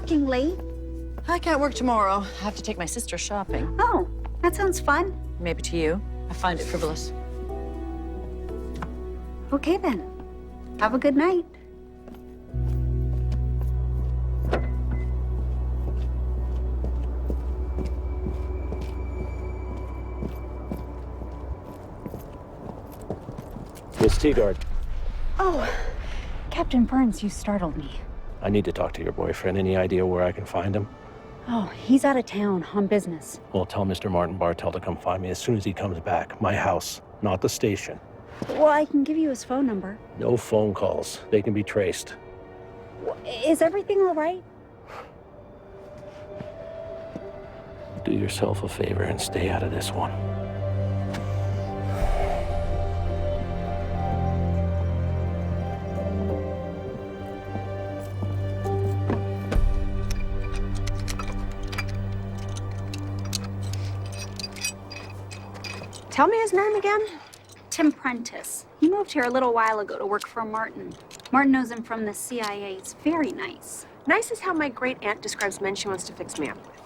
working late? I can't work tomorrow. I have to take my sister shopping. Oh, that sounds fun. Maybe to you. I find it frivolous. Okay then. Have a good night. Miss Teagarden, Oh, Captain Burns, you startled me. I need to talk to your boyfriend. Any idea where I can find him? Oh, he's out of town on business. Well, tell Mr. Martin Bartell to come find me as soon as he comes back. My house, not the station. Well, I can give you his phone number. No phone calls. They can be traced. Is everything all right? Do yourself a favor and stay out of this one. Tell me his name again. Tim Prentice. He moved here a little while ago to work for Martin. Martin knows him from the CIA. He's very nice. Nice is how my great aunt describes men she wants to fix me up with.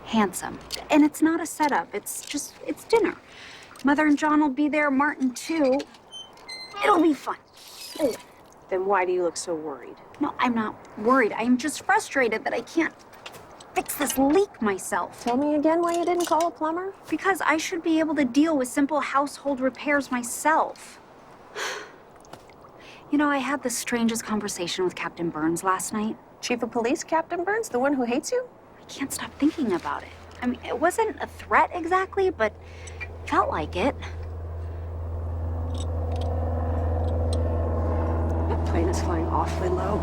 Handsome. And it's not a setup. It's dinner. Mother and John will be there, Martin too. It'll be fun. Oh. Then why do you look so worried? No, I'm not worried. I'm just frustrated that I can't fix this leak myself. Tell me again why you didn't call a plumber? Because I should be able to deal with simple household repairs myself. You know, I had the strangest conversation with Captain Burns last night. Chief of Police, Captain Burns, the one who hates you? I can't stop thinking about it. I mean, it wasn't a threat exactly, but felt like it. That plane is flying awfully low.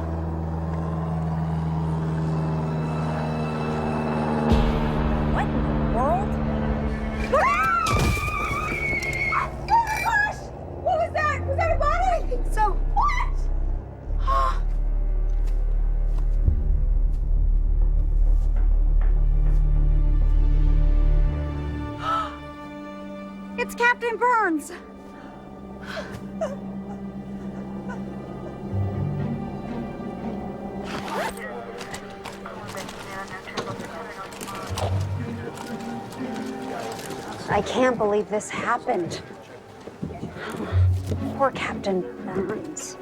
What in the world? Oh my gosh! What was that? Was that a body? So, What? it's Captain Burns. I can't believe this happened. Poor Captain Burns.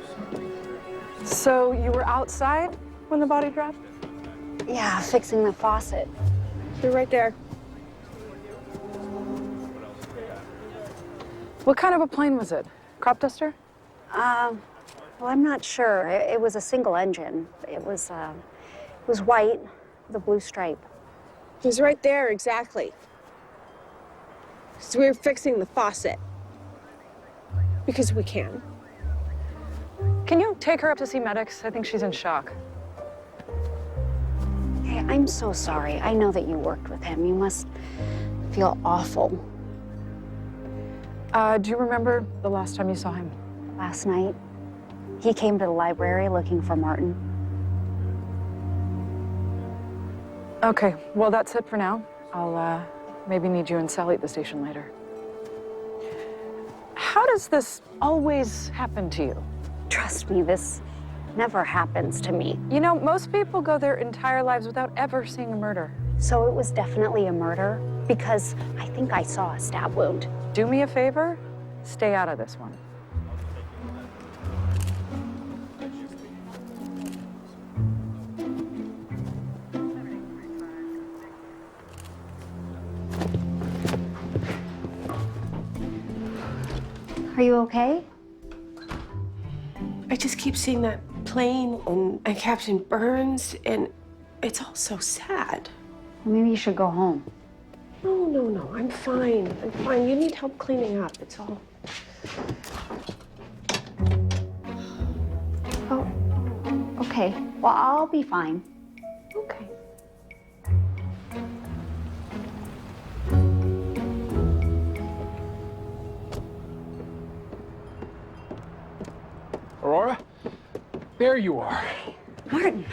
So you were outside when the body dropped? Yeah, fixing the faucet. You're right there. What kind of a plane was it? Crop duster? Well, I'm not sure. It was a single engine. It was white with a blue stripe. He's right there, exactly. So we're fixing the faucet. Because we can. Can you take her up to see medics? I think she's in shock. Hey, I'm so sorry. I know that you worked with him. You must feel awful. Do you remember the last time you saw him? Last night, he came to the library looking for Martin. Okay, well, that's it for now. I'll maybe need you and Sally at the station later. How does this always happen to you? Trust me, this never happens to me. You know, most people go their entire lives without ever seeing a murder. So it was definitely a murder because I think I saw a stab wound. Do me a favor, stay out of this one. Are you okay? I just keep seeing that plane and Captain Burns, and it's all so sad. Well, maybe you should go home. No, I'm fine. I'm fine. You need help cleaning up, it's all. Oh, okay. Well, I'll be fine. Okay. Aurora, there you are. Martin.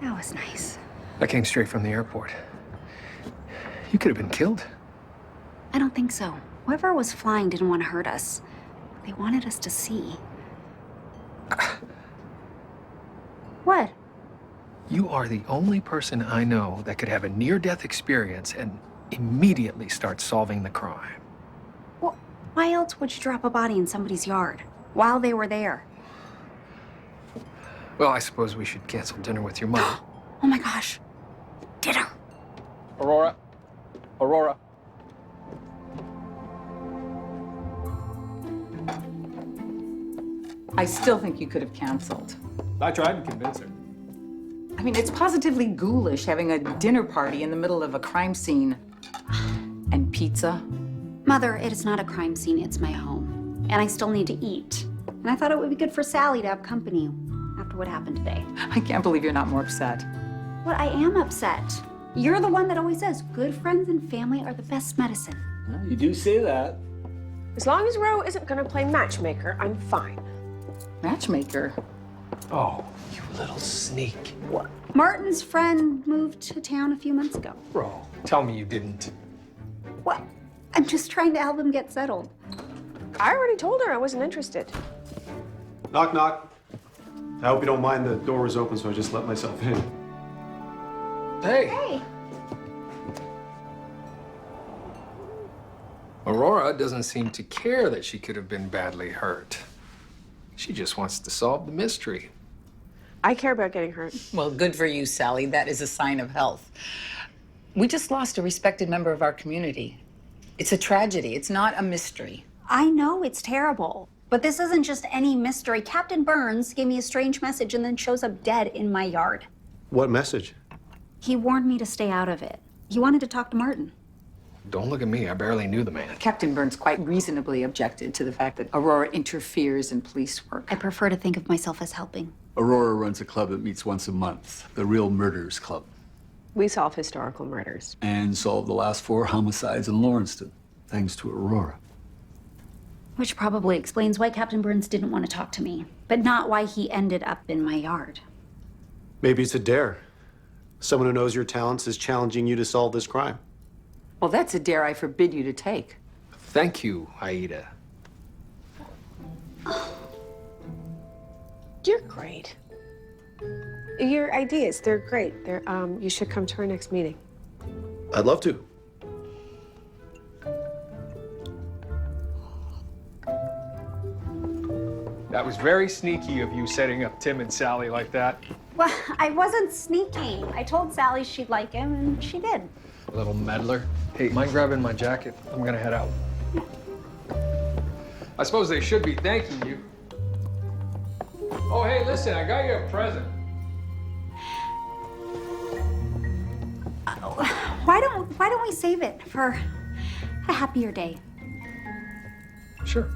That was nice. I came straight from the airport. You could have been killed. I don't think so. Whoever was flying didn't want to hurt us. They wanted us to see. What? You are the only person I know that could have a near-death experience and immediately start solving the crime. Well, why else would you drop a body in somebody's yard while they were there? Well, I suppose we should cancel dinner with your mother. Oh my gosh. Dinner. Aurora. Aurora. I still think you could have canceled. I tried to convince her. I mean, it's positively ghoulish having a dinner party in the middle of a crime scene. And pizza. Mother, it is not a crime scene, it's my home. And I still need to eat. And I thought it would be good for Sally to have company after what happened today. I can't believe you're not more upset. But I am upset. You're the one that always says good friends and family are the best medicine. Well, you do say that. As long as Ro isn't gonna play matchmaker, I'm fine. Matchmaker. Oh, you little sneak. What? Martin's friend moved to town a few months ago. Bro, tell me you didn't. What? I'm just trying to help him get settled. I already told her I wasn't interested. Knock, knock. I hope you don't mind the door was open, so I just let myself in. Hey. Hey. Aurora doesn't seem to care that she could have been badly hurt. She just wants to solve the mystery. I care about getting hurt. Well, good for you, Sally. That is a sign of health. We just lost a respected member of our community. It's a tragedy. It's not a mystery. I know it's terrible, but this isn't just any mystery. Captain Burns gave me a strange message and then shows up dead in my yard. What message? He warned me to stay out of it. He wanted to talk to Martin. Don't look at me. I barely knew the man. Captain Burns quite reasonably objected to the fact that Aurora interferes in police work. I prefer to think of myself as helping. Aurora runs a club that meets once a month, the Real Murders Club, We solve historical murders. and solved the last 4 homicides in Lawrencetown, thanks to Aurora. Which probably explains why Captain Burns didn't want to talk to me, but not why he ended up in my yard. Maybe it's a dare. Someone who knows your talents is challenging you to solve this crime. Well, that's a dare I forbid you to take. Thank you, Aida. You're great. Your ideas, they're great. You should come to our next meeting. I'd love to. That was very sneaky of you setting up Tim and Sally like that. Well, I wasn't sneaking. I told Sally she'd like him, and she did. Little meddler. Hey, mind grabbing my jacket? I'm gonna head out. I suppose they should be thanking you. Oh, hey, listen, I got you a present. Why don't we save it for a happier day? Sure.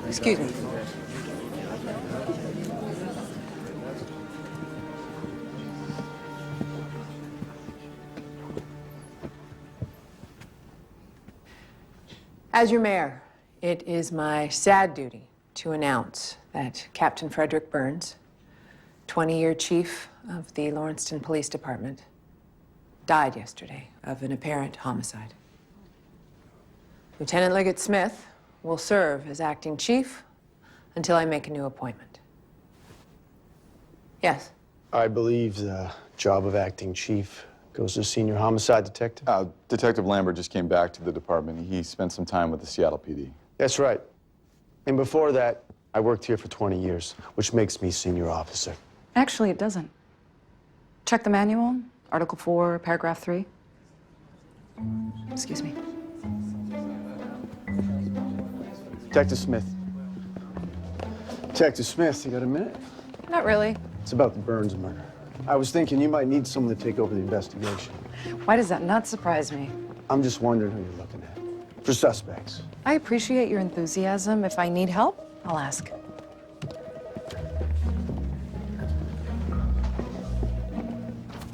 Excuse me. As your mayor, it is my sad duty to announce that Captain Frederick Burns, 20-year chief of the Lawrencetown Police Department, died yesterday of an apparent homicide. Lieutenant Liggett Smith will serve as acting chief until I make a new appointment. Yes? I believe the job of acting chief goes to senior homicide detective. Detective Lambert just came back to the department. He spent some time with the Seattle PD. That's right. And before that, I worked here for 20 years, which makes me senior officer. Actually, it doesn't. Check the manual, Article 4, Paragraph 3. Excuse me. Detective Smith. Detective Smith, you got a minute? Not really. It's about the Burns murder. I was thinking you might need someone to take over the investigation. Why does that not surprise me? I'm just wondering who you're looking at. For suspects. I appreciate your enthusiasm. If I need help, I'll ask.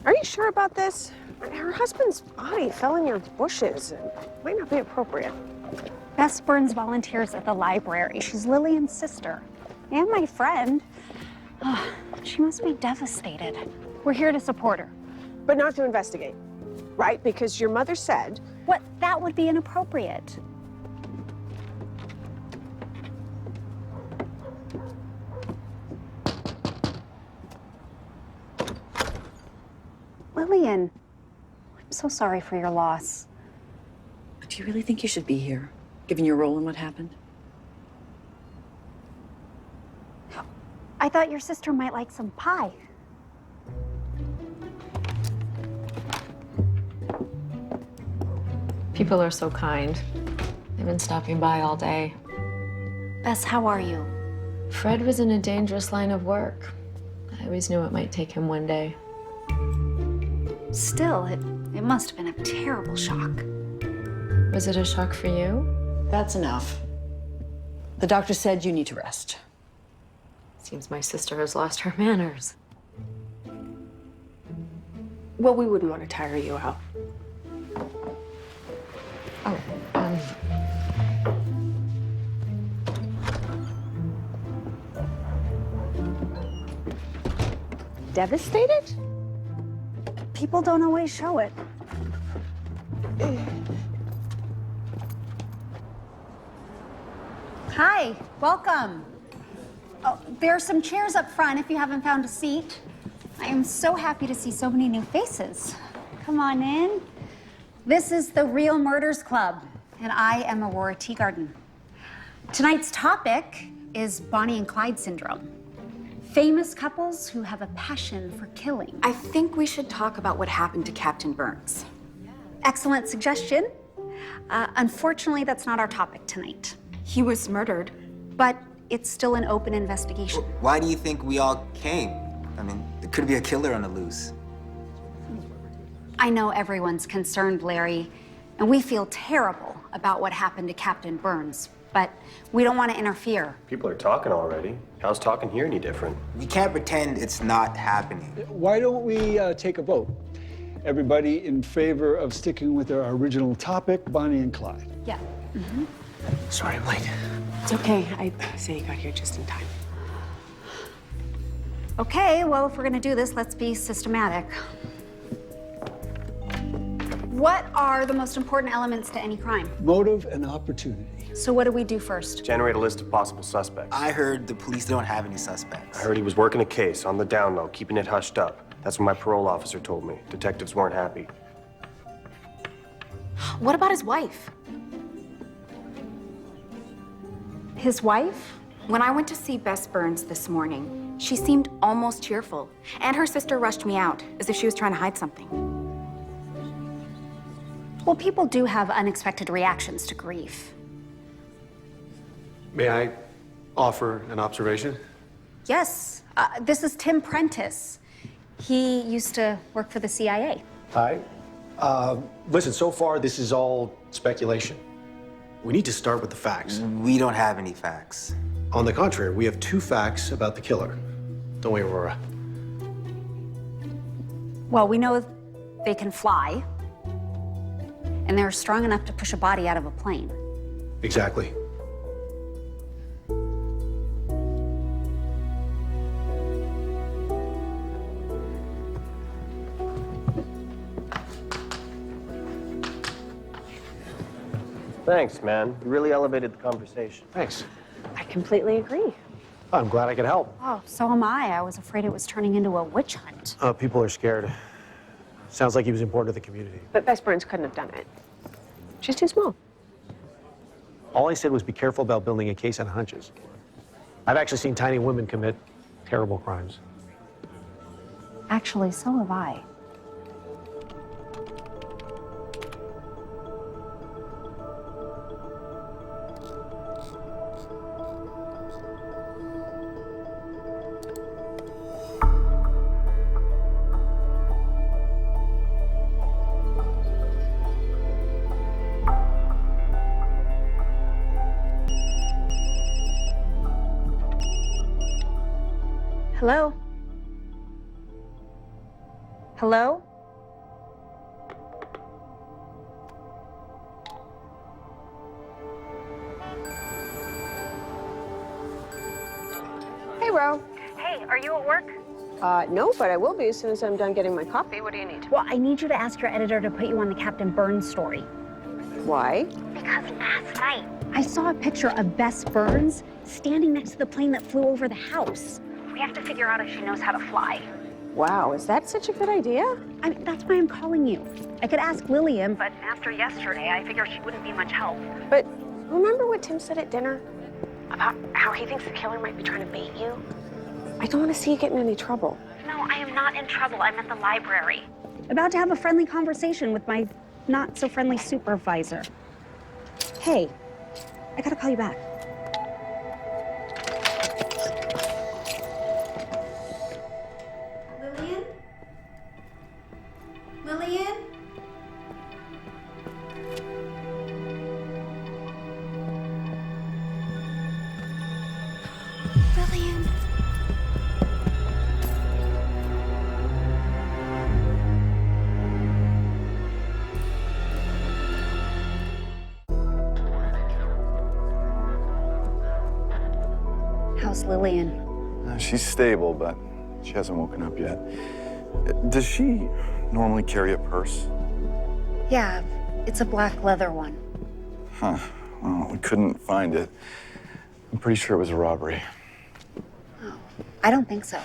Are you sure about this? Her husband's body fell in your bushes. It might not be appropriate. Bess Burns volunteers at the library. She's Lillian's sister and my friend. She must be devastated. We're here to support her. But not to investigate. right? Because your mother said... What? That would be inappropriate. Lillian, I'm so sorry for your loss. But do you really think you should be here, given your role in what happened? I thought your sister might like some pie. People are so kind. They've been stopping by all day. Bess, how are you? Fred was in a dangerous line of work. I always knew it might take him one day. Still, it must have been a terrible shock. Was it a shock for you? That's enough. The doctor said you need to rest. Seems my sister has lost her manners. Well, we wouldn't want to tire you out. Oh, Devastated? People don't always show it. Hi, welcome. Oh, there are some chairs up front if you haven't found a seat. I am so happy to see so many new faces. Come on in. This is the Real Murders Club, and I am Aurora Teagarden. Tonight's topic is Bonnie and Clyde syndrome. Famous couples who have a passion for killing. I think we should talk about what happened to Captain Burns. Excellent suggestion. Unfortunately, that's not our topic tonight. He was murdered. But it's still an open investigation. Why do you think we all came? I mean, there could be a killer on the loose. I know everyone's concerned, Larry, and we feel terrible about what happened to Captain Burns, but we don't want to interfere. People are talking already. How's talking here any different? We can't pretend it's not happening. Why don't we take a vote? Everybody in favor of sticking with our original topic, Bonnie and Clyde? Yeah. Sorry, I'm late. It's okay. I say you got here just in time. Okay, well, if we're gonna do this, let's be systematic. What are the most important elements to any crime? Motive and opportunity. So what do we do first? Generate a list of possible suspects. I heard the police don't have any suspects. I heard he was working a case on the down low, keeping it hushed up. That's what my parole officer told me. Detectives weren't happy. What about his wife? His wife? When I went to see Bess Burns this morning, she seemed almost cheerful. And her sister rushed me out, as if she was trying to hide something. Well, people do have unexpected reactions to grief. May I offer an observation? Yes, this is Tim Prentice. He used to work for the CIA. Hi. Listen, so far this is all speculation. We need to start with the facts. We don't have any facts. On the contrary, we have 2 facts about the killer. Don't we, Aurora? Well, we know they can fly, and they're strong enough to push a body out of a plane. Exactly. Thanks, man. You really elevated the conversation. Thanks. I completely agree. I'm glad I could help. Oh, so am I. I was afraid it was turning into a witch hunt. People are scared. Sounds like he was important to the community. But Bess Burns couldn't have done it. She's too small. All I said was be careful about building a case on hunches. I've actually seen tiny women commit terrible crimes. Actually, so have I. Hello? Hello? Hey, Ro. Hey, are you at work? No, but I will be as soon as I'm done getting my coffee. What do you need? Well, I need you to ask your editor to put you on the Captain Burns story. Why? Because last night, I saw a picture of Bess Burns standing next to the plane that flew over the house. We have to figure out if she knows how to fly. Wow, is that such a good idea? I mean, that's why I'm calling you. I could ask Lillian, but after yesterday, I figured she wouldn't be much help. But remember what Tim said at dinner? About how he thinks the killer might be trying to bait you? I don't want to see you get in any trouble. No, I am not in trouble. I'm at the library. About to have a friendly conversation with my not-so-friendly supervisor. Hey, I gotta call you back. Lillian? Lillian? Lillian? How's Lillian? She's stable, but she hasn't woken up yet. Does she normally carry a purse? Yeah, it's a black leather one. Huh. Well, we couldn't find it. I'm pretty sure it was a robbery. I don't think so.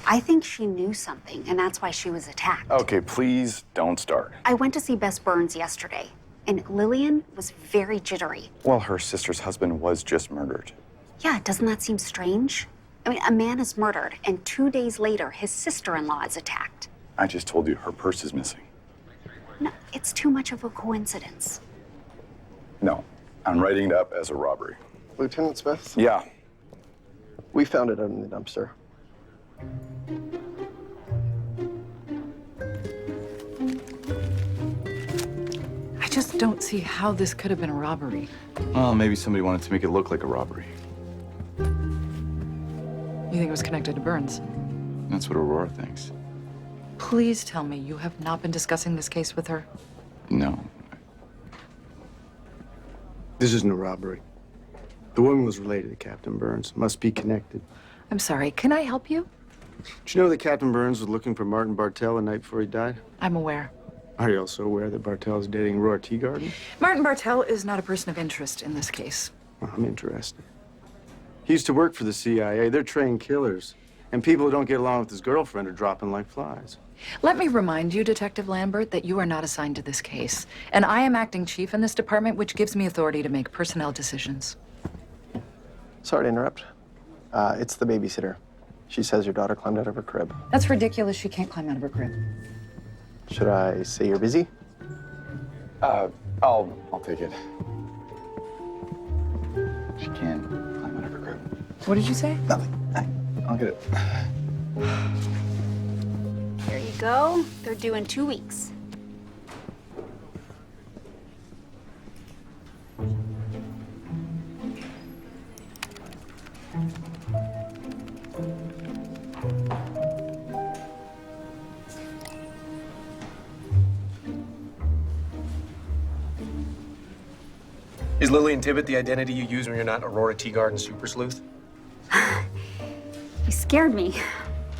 I think she knew something, and that's why she was attacked. Okay, please don't start. I went to see Bess Burns yesterday, and Lillian was very jittery. Well, her sister's husband was just murdered. Yeah, doesn't that seem strange? I mean, a man is murdered, and 2 days later, his sister-in-law is attacked. I just told you her purse is missing. No, it's too much of a coincidence. No, I'm writing it up as a robbery. Lieutenant Smith? Yeah. We found it in the dumpster. I just don't see how this could have been a robbery. Well, maybe somebody wanted to make it look like a robbery. You think it was connected to Burns? That's what Aurora thinks. Please tell me you have not been discussing this case with her. No. This isn't a robbery. The woman was related to Captain Burns. Must be connected. I'm sorry, can I help you? Did you know that Captain Burns was looking for Martin Bartell the night before he died? I'm aware. Are you also aware that Bartell is dating Aurora Teagarden? Martin Bartell is not a person of interest in this case. Well, I'm interested. He used to work for the CIA. They're trained killers. And people who don't get along with his girlfriend are dropping like flies. Let me remind you, Detective Lambert, that you are not assigned to this case. And I am acting chief in this department, which gives me authority to make personnel decisions. Sorry to interrupt. It's the babysitter. She says your daughter climbed out of her crib. That's ridiculous. She can't climb out of her crib. Should I say you're busy? I'll take it. She can climb out of her crib. What did you say? Nothing. I'll get it. Here you go. They're due in 2 weeks. Is Lillian Tibbet the identity you use when you're not Aurora Teagarden super sleuth? You scared me.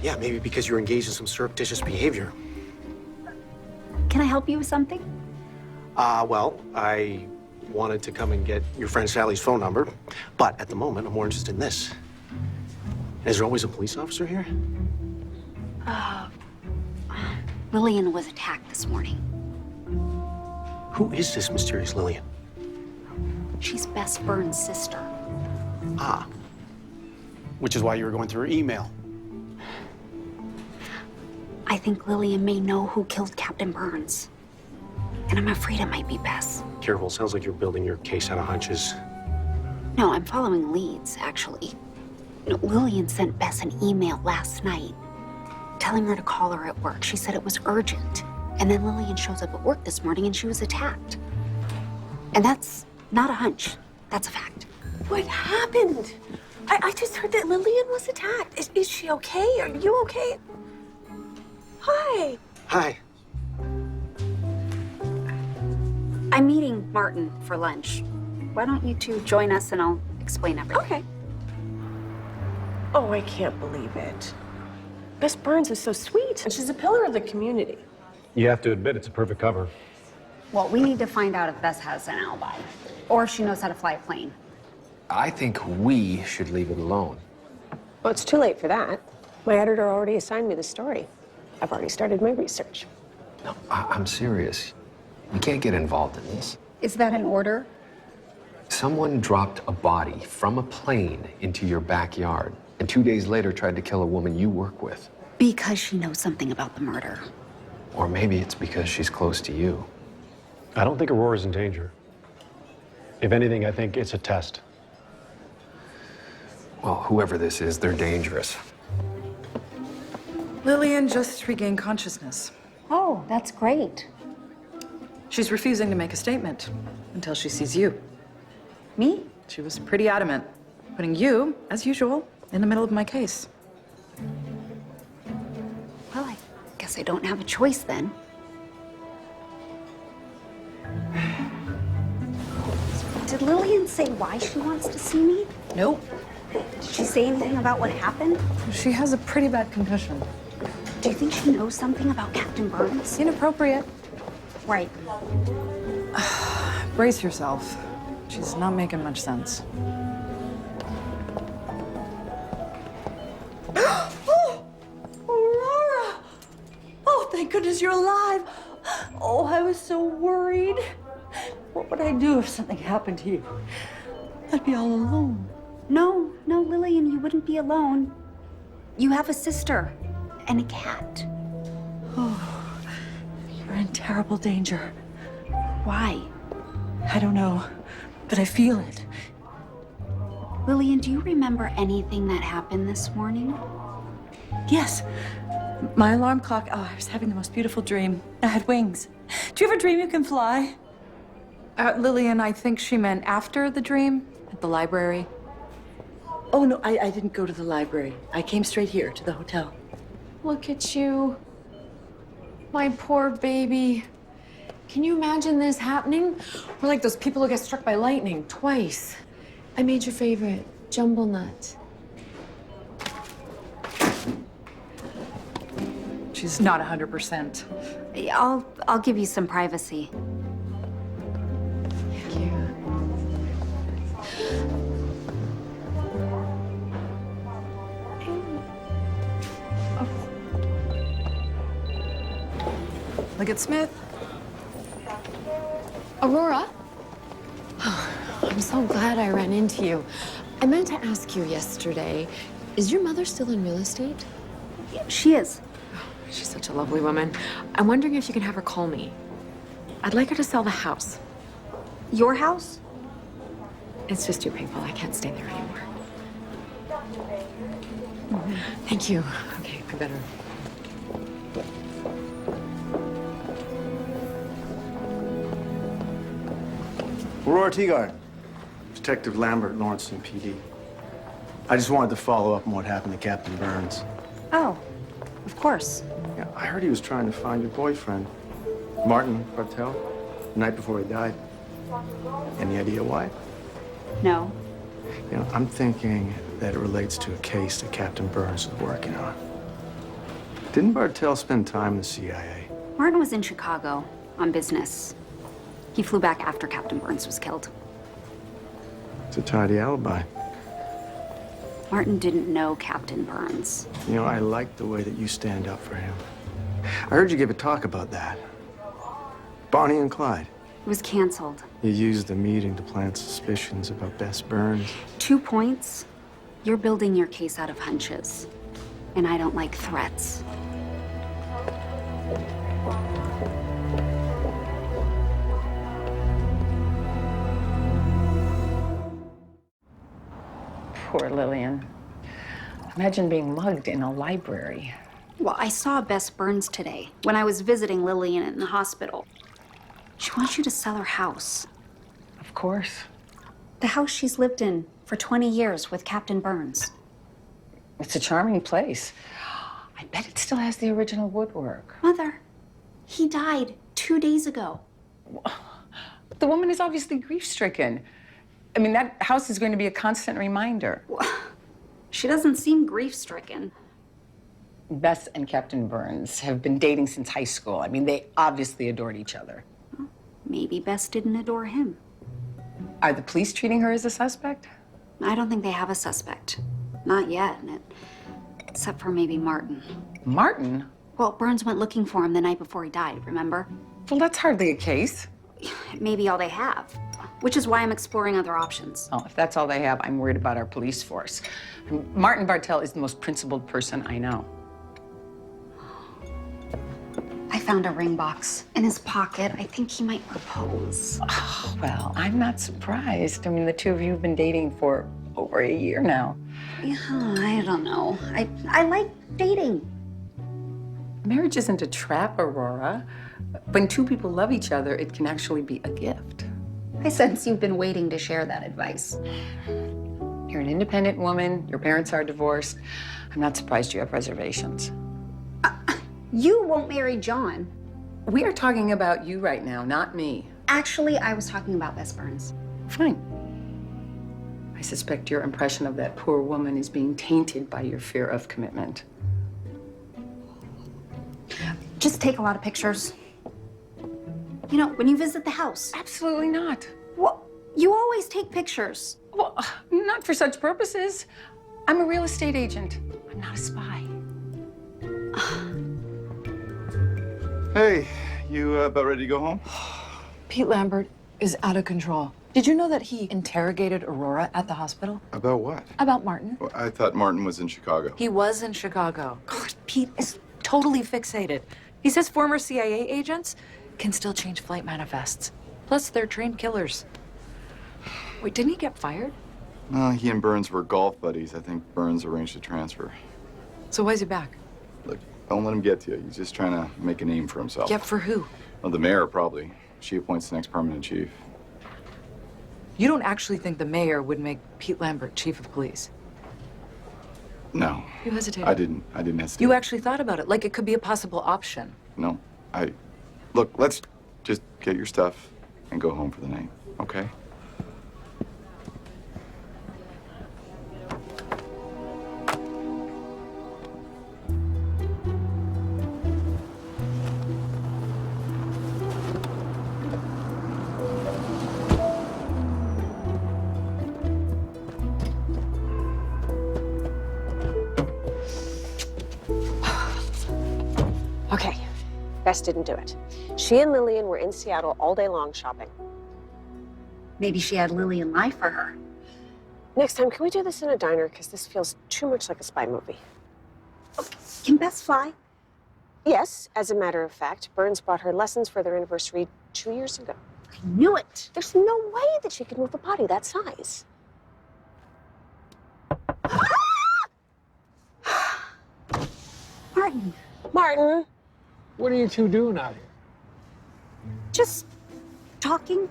Yeah, maybe because you're engaged in some surreptitious behavior. Can I help you with something? Well, I wanted to come and get your friend Sally's phone number, but at the moment, I'm more interested in this. Is there always a police officer here? Lillian was attacked this morning. Who is this mysterious Lillian? She's Bess Burns' sister. Ah. Which is why you were going through her email. I think Lillian may know who killed Captain Burns. And I'm afraid it might be Bess. Careful, sounds like you're building your case on hunches. No, I'm following leads, actually. No, Lillian sent Bess an email last night telling her to call her at work. She said it was urgent. And then Lillian shows up at work this morning and she was attacked. And that's not a hunch. That's a fact. What happened? I just heard that Lillian was attacked. Is she okay? Are you okay? Hi. Hi. I'm meeting Martin for lunch. Why don't you two join us and I'll explain everything. Okay. Oh, I can't believe it. Bess Burns is so sweet, and she's a pillar of the community. You have to admit it's a perfect cover. Well, we need to find out if Bess has an alibi, or if she knows how to fly a plane. I think we should leave it alone. Well, it's too late for that. My editor already assigned me the story. I've already started my research. No, I'm serious. You can't get involved in this. Is that an order? Someone dropped a body from a plane into your backyard, and 2 days later tried to kill a woman you work with. Because she knows something about the murder. Or maybe it's because she's close to you. I don't think Aurora's in danger. If anything, I think it's a test. Well, whoever this is, they're dangerous. Lillian just regained consciousness. Oh, that's great. She's refusing to make a statement until she sees you. Me? She was pretty adamant, putting you, as usual, in the middle of my case. Well, I guess I don't have a choice then. Did Lillian say why she wants to see me? Nope. Did she say anything about what happened? She has a pretty bad concussion. Do you think she knows something about Captain Burns? Inappropriate. Right. Brace yourself. She's not making much sense. Oh, Aurora! Oh, thank goodness you're alive. Oh, I was so worried. What would I do if something happened to you? I'd be all alone. No, Lillian, you wouldn't be alone. You have a sister and a cat. Oh, you're in terrible danger. Why? I don't know, but I feel it. Lillian, do you remember anything that happened this morning? Yes. My alarm clock, oh, I was having the most beautiful dream. I had wings. Do you ever dream you can fly? Lillian, I think she meant after the dream at the library. Oh, no, I didn't go to the library. I came straight here to the hotel. Look at you. My poor baby. Can you imagine this happening? We're like those people who get struck by lightning twice. I made your favorite, jumble nut. She's not 100%. I'll give you some privacy. Thank you. Look at Smith. Aurora? Oh, I'm so glad I ran into you. I meant to ask you yesterday, is your mother still in real estate? She is. She's such a lovely woman. I'm wondering if you can have her call me. I'd like her to sell the house. Your house? It's just too painful. I can't stay there anymore. Thank you. Okay, I better. Aurora Teagarden. Detective Lambert, Lawrencetown PD. I just wanted to follow up on what happened to Captain Burns. Oh, of course. Yeah, I heard he was trying to find your boyfriend, Martin Bartel, the night before he died. Any idea why? No. You know, I'm thinking that it relates to a case that Captain Burns is working on. Didn't Bartel spend time in the CIA? Martin was in Chicago on business. He flew back after Captain Burns was killed. It's a tidy alibi. Martin didn't know Captain Burns. You know, I like the way that you stand up for him. I heard you give a talk about that. Bonnie and Clyde. It was canceled. You used the meeting to plant suspicions about Bess Burns. 2 points. You're building your case out of hunches. And I don't like threats. Poor Lillian. Imagine being mugged in a library. Well, I saw Bess Burns today when I was visiting Lillian in the hospital. She wants you to sell her house. Of course. The house she's lived in for 20 years with Captain Burns. It's a charming place. I bet it still has the original woodwork. Mother, he died 2 days ago. The woman is obviously grief-stricken. I mean, that house is going to be a constant reminder. She doesn't seem grief-stricken. Bess and Captain Burns have been dating since high school. I mean, they obviously adored each other. Maybe Bess didn't adore him. Are the police treating her as a suspect? I don't think they have a suspect. Not yet, except for maybe Martin. Martin? Well, Burns went looking for him the night before he died, remember? Well, that's hardly a case. It may be all they have, which is why I'm exploring other options. Oh, if that's all they have, I'm worried about our police force. Martin Bartell is the most principled person I know. I found a ring box in his pocket. I think he might propose. Oh, well, I'm not surprised. I mean, the two of you have been dating for over a year now. Yeah, I don't know. I like dating. Marriage isn't a trap, Aurora. When two people love each other, it can actually be a gift. I sense you've been waiting to share that advice. You're an independent woman. Your parents are divorced. I'm not surprised you have reservations. You won't marry John. We are talking about you right now, not me. Actually, I was talking about Bess Burns. Fine. I suspect your impression of that poor woman is being tainted by your fear of commitment. Just take a lot of pictures. You know, when you visit the house. Absolutely not. Well, you always take pictures. Well, not for such purposes. I'm a real estate agent. I'm not a spy. Hey, you about ready to go home? Pete Lambert is out of control. Did you know that he interrogated Aurora at the hospital? About what? About Martin. Well, I thought Martin was in Chicago. He was in Chicago. God, Pete is totally fixated. He says former CIA agents can still change flight manifests. Plus, they're trained killers. Wait, didn't he get fired? Well, he and Burns were golf buddies. I think Burns arranged a transfer. So why is he back? Look, don't let him get to you. He's just trying to make a name for himself. Yeah, for who? Well, the mayor, probably. She appoints the next permanent chief. You don't actually think the mayor would make Pete Lambert chief of police? No. You hesitated. I didn't hesitate. You actually thought about it, like it could be a possible option. No. Look, let's just get your stuff and go home for the night, okay? Okay, Bess didn't do it. She and Lillian were in Seattle all day long shopping. Maybe she had Lillian lie for her. Next time, can we do this in a diner? Because this feels too much like a spy movie. Okay. Can Bess fly? Yes, as a matter of fact, Burns bought her lessons for their anniversary 2 years ago. I knew it. There's no way that she could move a body that size. Martin. Martin. What are you two doing out here? Just talking.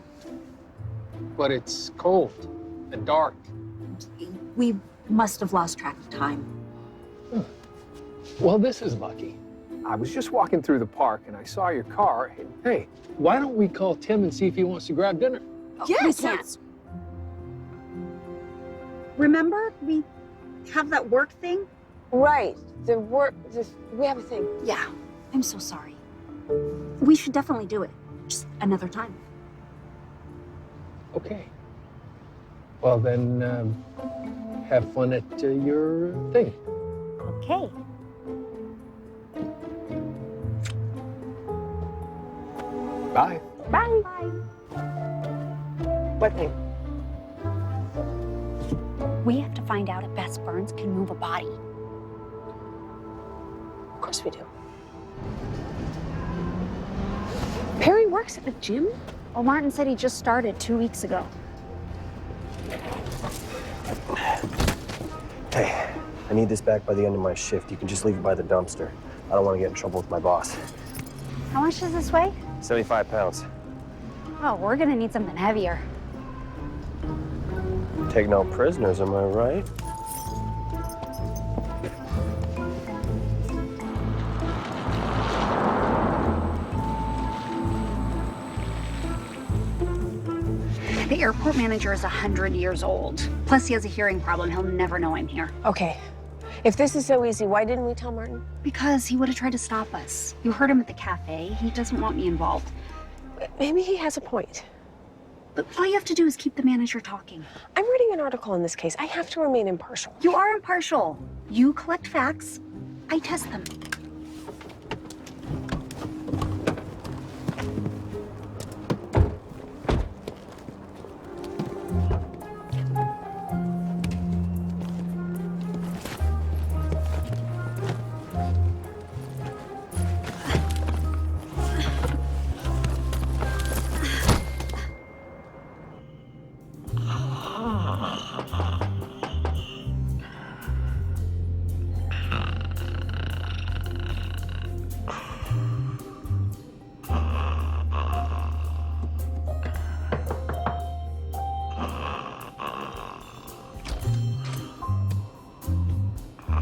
But it's cold and dark. We must have lost track of time. Well, this is lucky. I was just walking through the park and I saw your car. And, hey, why don't we call Tim and see if he wants to grab dinner? Yes. We can't. Remember, we have that work thing? Right. We have a thing. Yeah. I'm so sorry. We should definitely do it. Just another time. Okay. Well, then, have fun at your thing. Okay. Bye. Bye. Bye. What thing? We have to find out if Bess Burns can move a body. Of course we do. Perry works at the gym? Well, Martin said he just started 2 weeks ago. Hey, I need this back by the end of my shift. You can just leave it by the dumpster. I don't want to get in trouble with my boss. How much does this weigh? 75 pounds. Oh, we're gonna need something heavier. Take no prisoners, am I right? The airport manager is 100 years old. Plus, he has a hearing problem. He'll never know I'm here. Okay. If this is so easy, why didn't we tell Martin? Because he would have tried to stop us. You heard him at the cafe. He doesn't want me involved. Maybe he has a point. But all you have to do is keep the manager talking. I'm reading an article in this case. I have to remain impartial. You are impartial. You collect facts. I test them.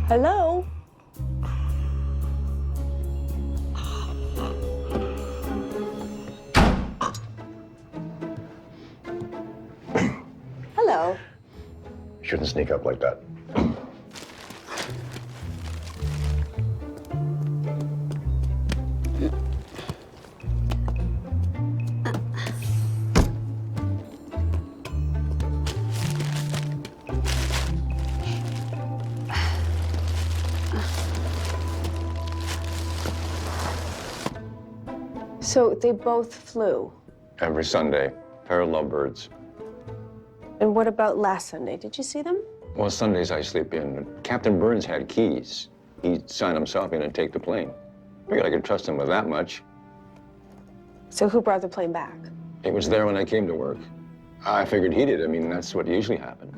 Hello? Hello. Shouldn't sneak up like that. So they both flew. Every Sunday, pair of lovebirds. And what about last Sunday? Did you see them? Well, Sundays I sleep in. Captain Burns had keys. He'd sign himself in and take the plane. Figured I could trust him with that much. So who brought the plane back? He was there when I came to work. I figured he did. I mean, that's what usually happened.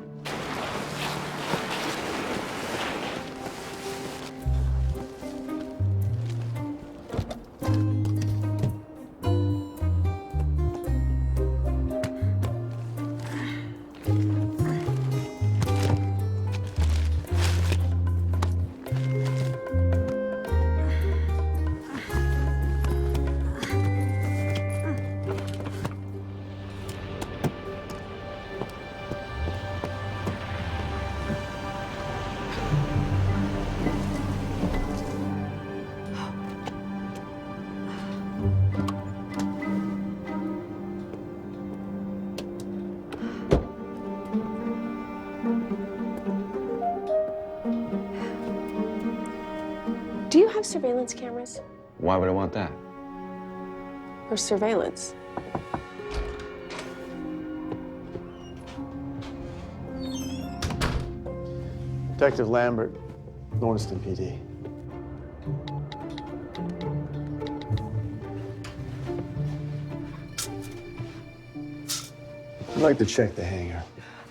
Do you have surveillance cameras? Why would I want that? Or surveillance? Detective Lambert, Norriston PD. I'd like to check the hangar.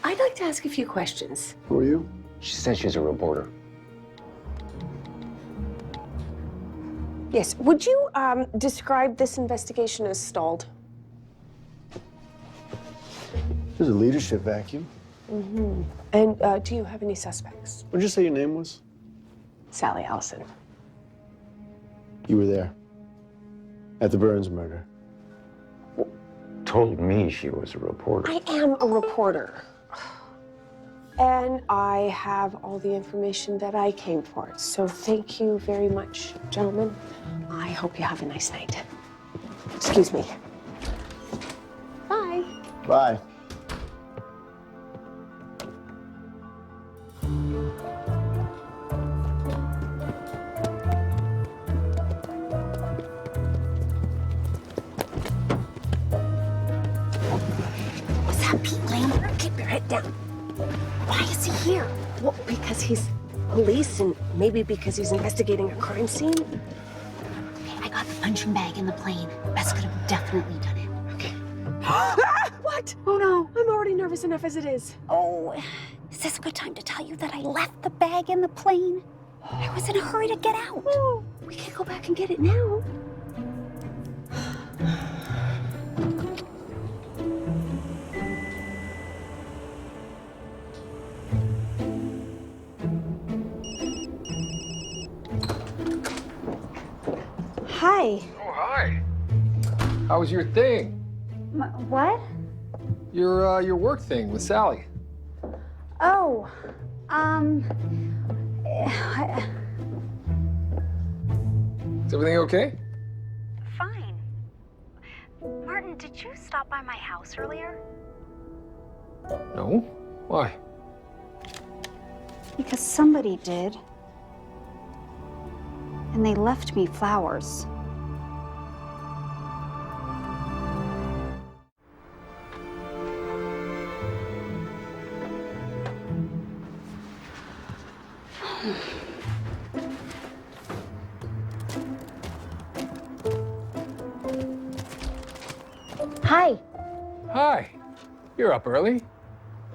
I'd like to ask a few questions. Who are you? She said she's a reporter. Yes. Would you describe this investigation as stalled? There's a leadership vacuum. Mm-hmm. And do you have any suspects? What did you say your name was? Sally Allison. You were there. At the Burns murder. Told me she was a reporter. I am a reporter. And I have all the information that I came for. So thank you very much, gentlemen. I hope you have a nice night. Excuse me. Bye. Bye. Is that Pete Lambert? Keep your head down. Why is he here? Well, because he's police and maybe because he's investigating a crime scene. Okay, I got the punching bag in the plane. Bess could have definitely done it. Okay. What? Oh no, I'm already nervous enough as it is. Oh, is this a good time to tell you that I left the bag in the plane? I was in a hurry to get out. Oh, we can go back and get it now. Hi. Oh, hi. How was your thing? What? Your work thing with Sally. Oh, Is everything okay? Fine. Martin, did you stop by my house earlier? No. Why? Because somebody did. And they left me flowers. Hi. Hi. You're up early.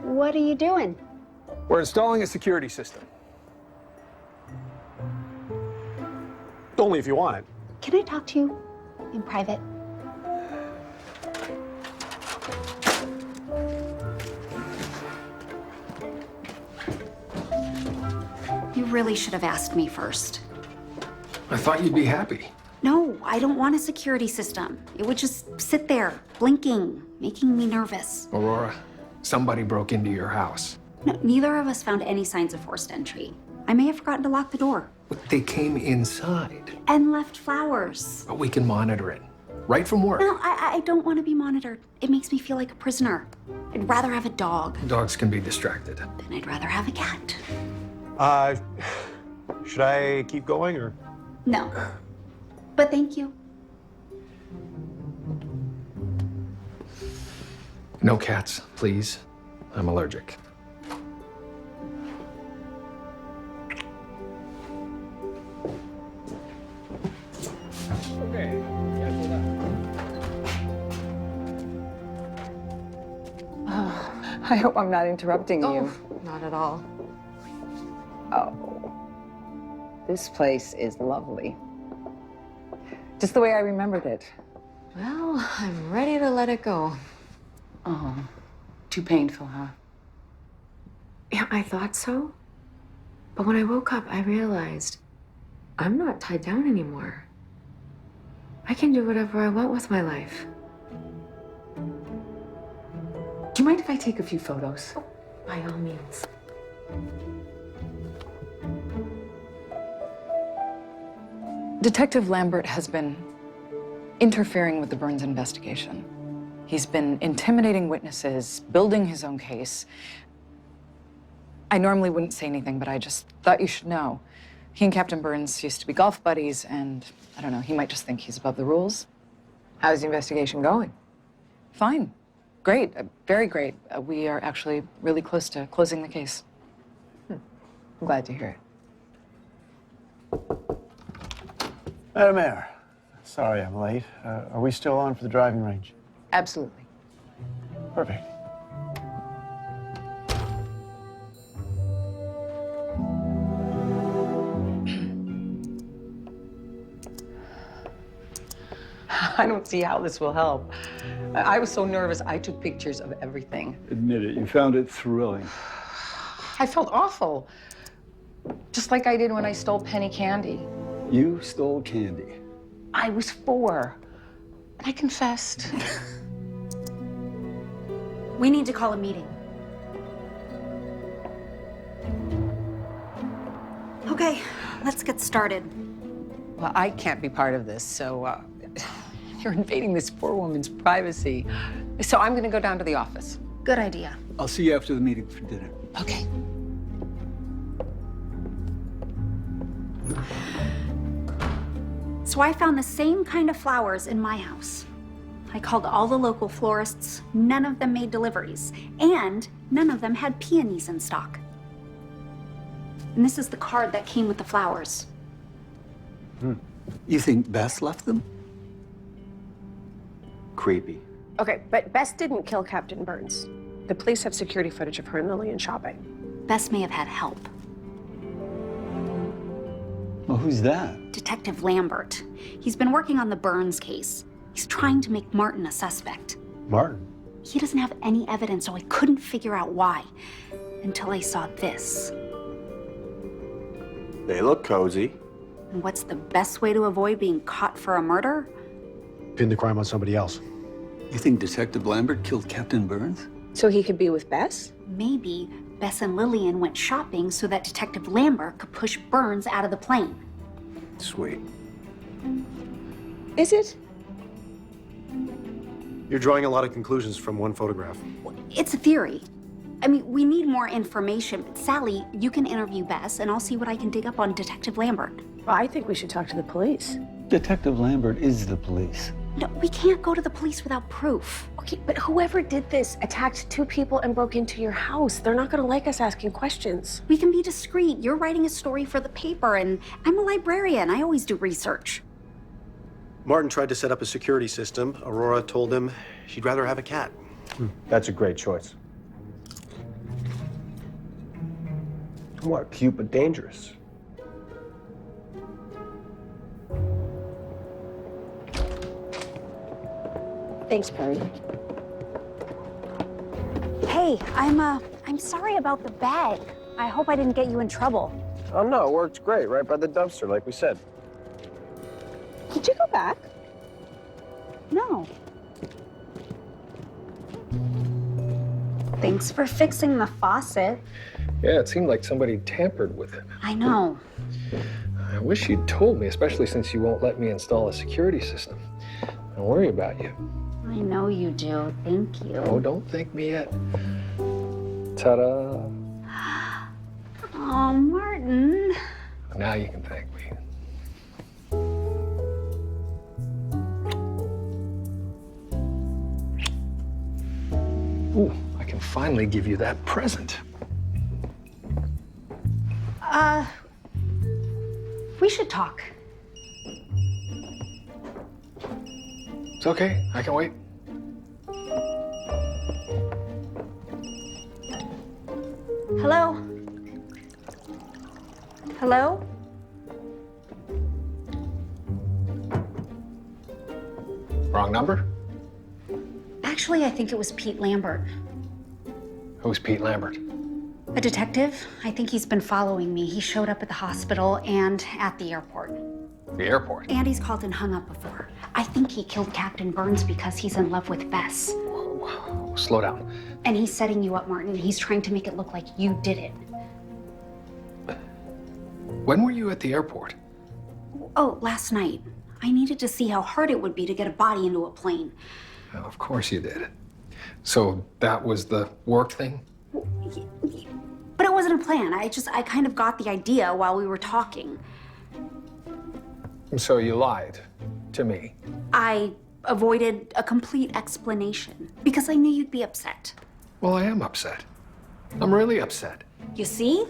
What are you doing? We're installing a security system. Only if you want it. Can I talk to you in private? You really should have asked me first. I thought you'd be happy. No, I don't want a security system. It would just sit there, blinking, making me nervous. Aurora, somebody broke into your house. No, neither of us found any signs of forced entry. I may have forgotten to lock the door. But they came inside. And left flowers. But we can monitor it. Right from work. No, I don't want to be monitored. It makes me feel like a prisoner. I'd rather have a dog. Dogs can be distracted. Then I'd rather have a cat. Should I keep going or? No. But thank you. No cats, please. I'm allergic. Okay. I hope I'm not interrupting you. Not at all. Oh, this place is lovely. Just the way I remembered it. Well, I'm ready to let it go. Oh, too painful, huh? Yeah, I thought so. But when I woke up, I realized I'm not tied down anymore. I can do whatever I want with my life. Do you mind if I take a few photos? By all means. Detective Lambert has been interfering with the Burns investigation. He's been intimidating witnesses, building his own case. I normally wouldn't say anything, but I just thought you should know. He and Captain Burns used to be golf buddies, and I don't know, he might just think he's above the rules. How's the investigation going? Fine. Great. Very great. We are actually really close to closing the case. I'm glad to hear it. Madam Mayor, sorry I'm late. Are we still on for the driving range? Absolutely. Perfect. I don't see how this will help. I was so nervous, I took pictures of everything. Admit it, you found it thrilling. I felt awful. Just like I did when I stole penny candy. You stole candy. I was 4. I confessed. We need to call a meeting. Okay, let's get started. Well, I can't be part of this, so you're invading this poor woman's privacy. So I'm gonna go down to the office. Good idea. I'll see you after the meeting for dinner. Okay. So I found the same kind of flowers in my house. I called all the local florists. None of them made deliveries, and none of them had peonies in stock. And this is the card that came with the flowers. You think Bess left them? Creepy. Okay, but Bess didn't kill Captain Burns. The police have security footage of her and Lillian shopping. Bess may have had help. Well, who's that? Detective Lambert. He's been working on the Burns case. He's trying to make Martin a suspect. Martin? He doesn't have any evidence, so I couldn't figure out why. Until I saw this. They look cozy. And what's the best way to avoid being caught for a murder? Pin the crime on somebody else. You think Detective Lambert killed Captain Burns? So he could be with Bess? Maybe Bess and Lillian went shopping so that Detective Lambert could push Burns out of the plane. Sweet. Is it? You're drawing a lot of conclusions from one photograph. It's a theory. I mean, we need more information. Sally, you can interview Bess, and I'll see what I can dig up on Detective Lambert. Well, I think we should talk to the police. Detective Lambert is the police. No, we can't go to the police without proof. Okay, but whoever did this attacked 2 people and broke into your house. They're not gonna like us asking questions. We can be discreet. You're writing a story for the paper, and I'm a librarian. I always do research. Martin tried to set up a security system. Aurora told him she'd rather have a cat. That's a great choice. What, cute but dangerous? Thanks, Perry. Hey, I'm sorry about the bag. I hope I didn't get you in trouble. Oh no, it worked great, right by the dumpster, like we said. Did you go back? No. Thanks for fixing the faucet. Yeah, it seemed like somebody tampered with it. I know. I wish you'd told me, especially since you won't let me install a security system. I worry about you. I know you do. Thank you. Oh, don't thank me yet. Ta-da. Oh, Martin. Now you can thank me. Ooh, I can finally give you that present. We should talk. It's okay, I can wait. Hello? Hello? Wrong number? Actually, I think it was Pete Lambert. Who's Pete Lambert? A detective. I think he's been following me. He showed up at the hospital and at the airport. The airport? And he's called and hung up before. I think he killed Captain Burns because he's in love with Bess. Whoa, slow down. And he's setting you up, Martin. He's trying to make it look like you did it. When were you at the airport? Oh, last night. I needed to see how hard it would be to get a body into a plane. Oh, of course you did. So that was the work thing? But it wasn't a plan. I kind of got the idea while we were talking. So you lied to me? I avoided a complete explanation because I knew you'd be upset. Well, I am upset. I'm really upset. You see?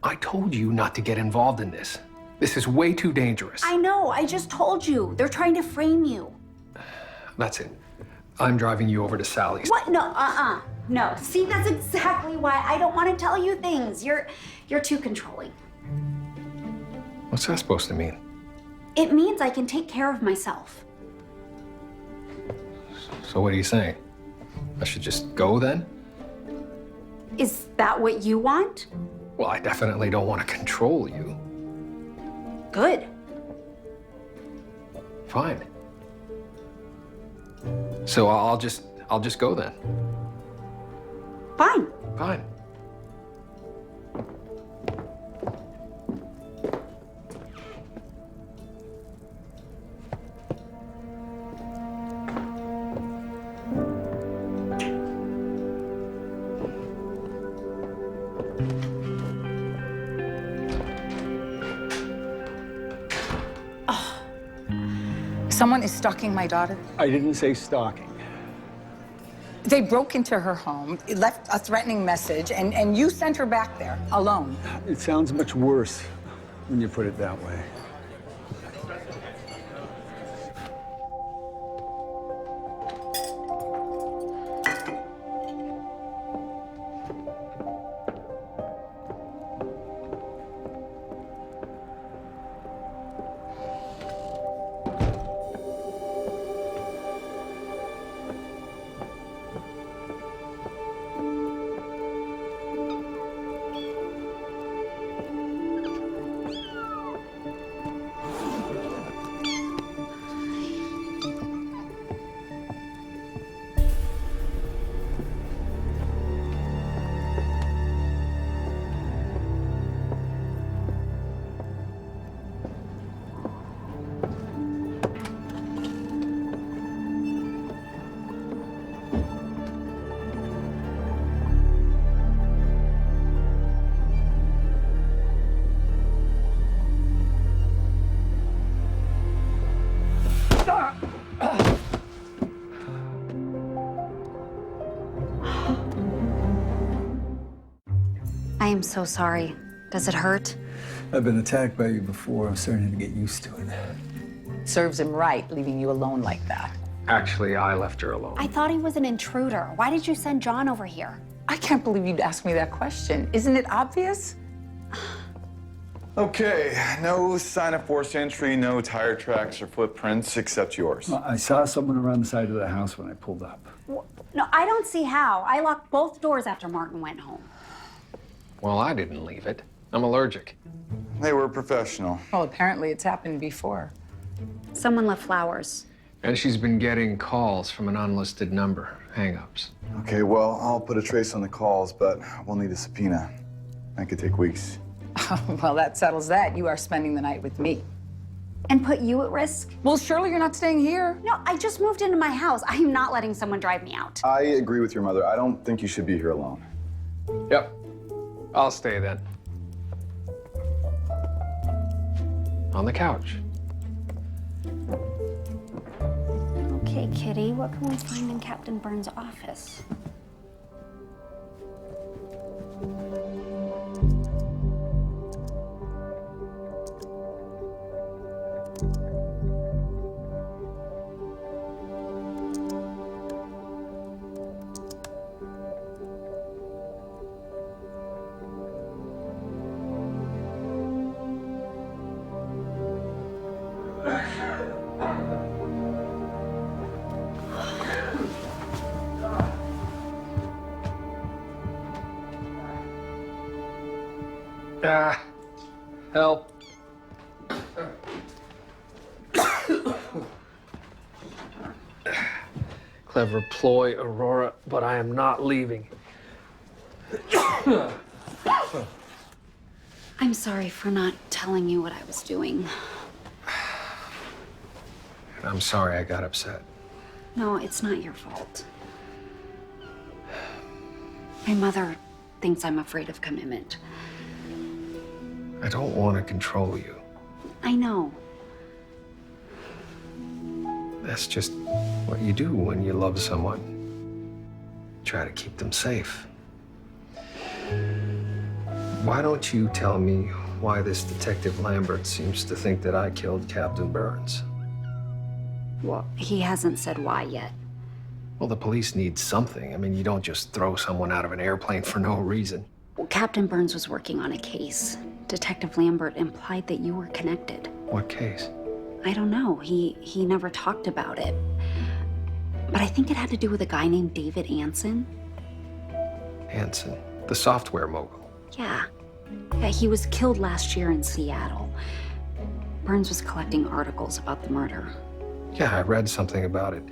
I told you not to get involved in this. This is way too dangerous. I know. I just told you. They're trying to frame you. That's it. I'm driving you over to Sally's. What? No, no. See, that's exactly why I don't want to tell you things. You're too controlling. What's that supposed to mean? It means I can take care of myself. So what are you saying? I should just go then? Is that what you want? Well, I definitely don't want to control you. Good. Fine. So I'll just go then. Fine. Fine. Someone is stalking my daughter. I didn't say stalking. They broke into her home, left a threatening message, and you sent her back there alone. It sounds much worse when you put it that way. I'm so sorry. Does it hurt? I've been attacked by you before. I'm starting to get used to it. Serves him right, leaving you alone like that. Actually, I left her alone. I thought he was an intruder. Why did you send John over here? I can't believe you'd ask me that question. Isn't it obvious? Okay, no sign of forced entry, no tire tracks or footprints except yours. Well, I saw someone around the side of the house when I pulled up. No, I don't see how. I locked both doors after Martin went home. Well, I didn't leave it. I'm allergic. They were professional. Well, apparently it's happened before. Someone left flowers. And she's been getting calls from an unlisted number, hang-ups. Okay, well, I'll put a trace on the calls, but we'll need a subpoena. That could take weeks. Well, that settles that. You are spending the night with me. And put you at risk? Well, surely you're not staying here. No, I just moved into my house. I am not letting someone drive me out. I agree with your mother. I don't think you should be here alone. Yep. I'll stay then. On the couch. Okay, Kitty, what can we find in Captain Burns' office? Help. Clever ploy, Aurora, but I am not leaving. I'm sorry for not telling you what I was doing. I'm sorry I got upset. No, it's not your fault. My mother thinks I'm afraid of commitment. I don't want to control you. I know. That's just what you do when you love someone. Try to keep them safe. Why don't you tell me why this Detective Lambert seems to think that I killed Captain Burns? Well, he hasn't said why yet. Well, the police need something. I mean, you don't just throw someone out of an airplane for no reason. Well, Captain Burns was working on a case. Detective Lambert implied that you were connected. What case? I don't know. He never talked about it. But I think it had to do with a guy named David Anson. Anson, the software mogul. Yeah. Yeah, he was killed last year in Seattle. Burns was collecting articles about the murder. Yeah, I read something about it.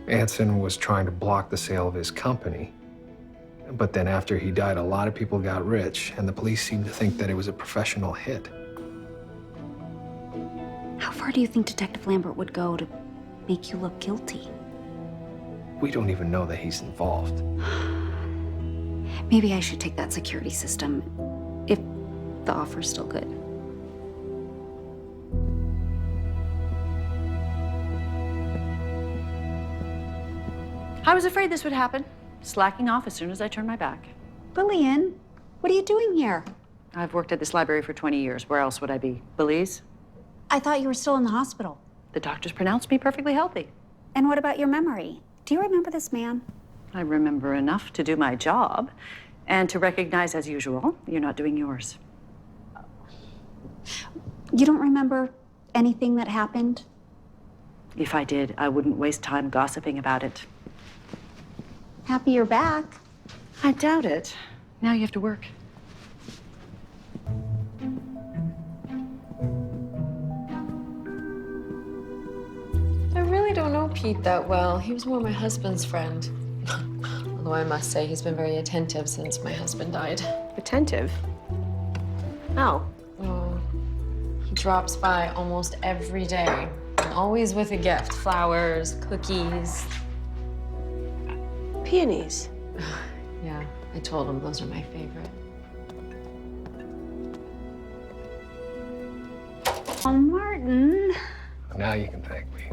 Anson was trying to block the sale of his company. But then after he died, a lot of people got rich, and the police seemed to think that it was a professional hit. How far do you think Detective Lambert would go to make you look guilty? We don't even know that he's involved. Maybe I should take that security system, if the offer's still good. I was afraid this would happen. Slacking off as soon as I turned my back. Lillian, what are you doing here? I've worked at this library for 20 years. Where else would I be? Belize? I thought you were still in the hospital. The doctors pronounced me perfectly healthy. And what about your memory? Do you remember this man? I remember enough to do my job and to recognize, as usual, you're not doing yours. You don't remember anything that happened? If I did, I wouldn't waste time gossiping about it. Happy you're back. I doubt it. Now you have to work. I really don't know Pete that well. He was more my husband's friend. Although I must say he's been very attentive since my husband died. Attentive? How? Oh, he drops by almost every day. Always with a gift. Flowers, cookies. Peonies. Yeah, I told him those are my favorite. Oh, Martin. Now you can thank me.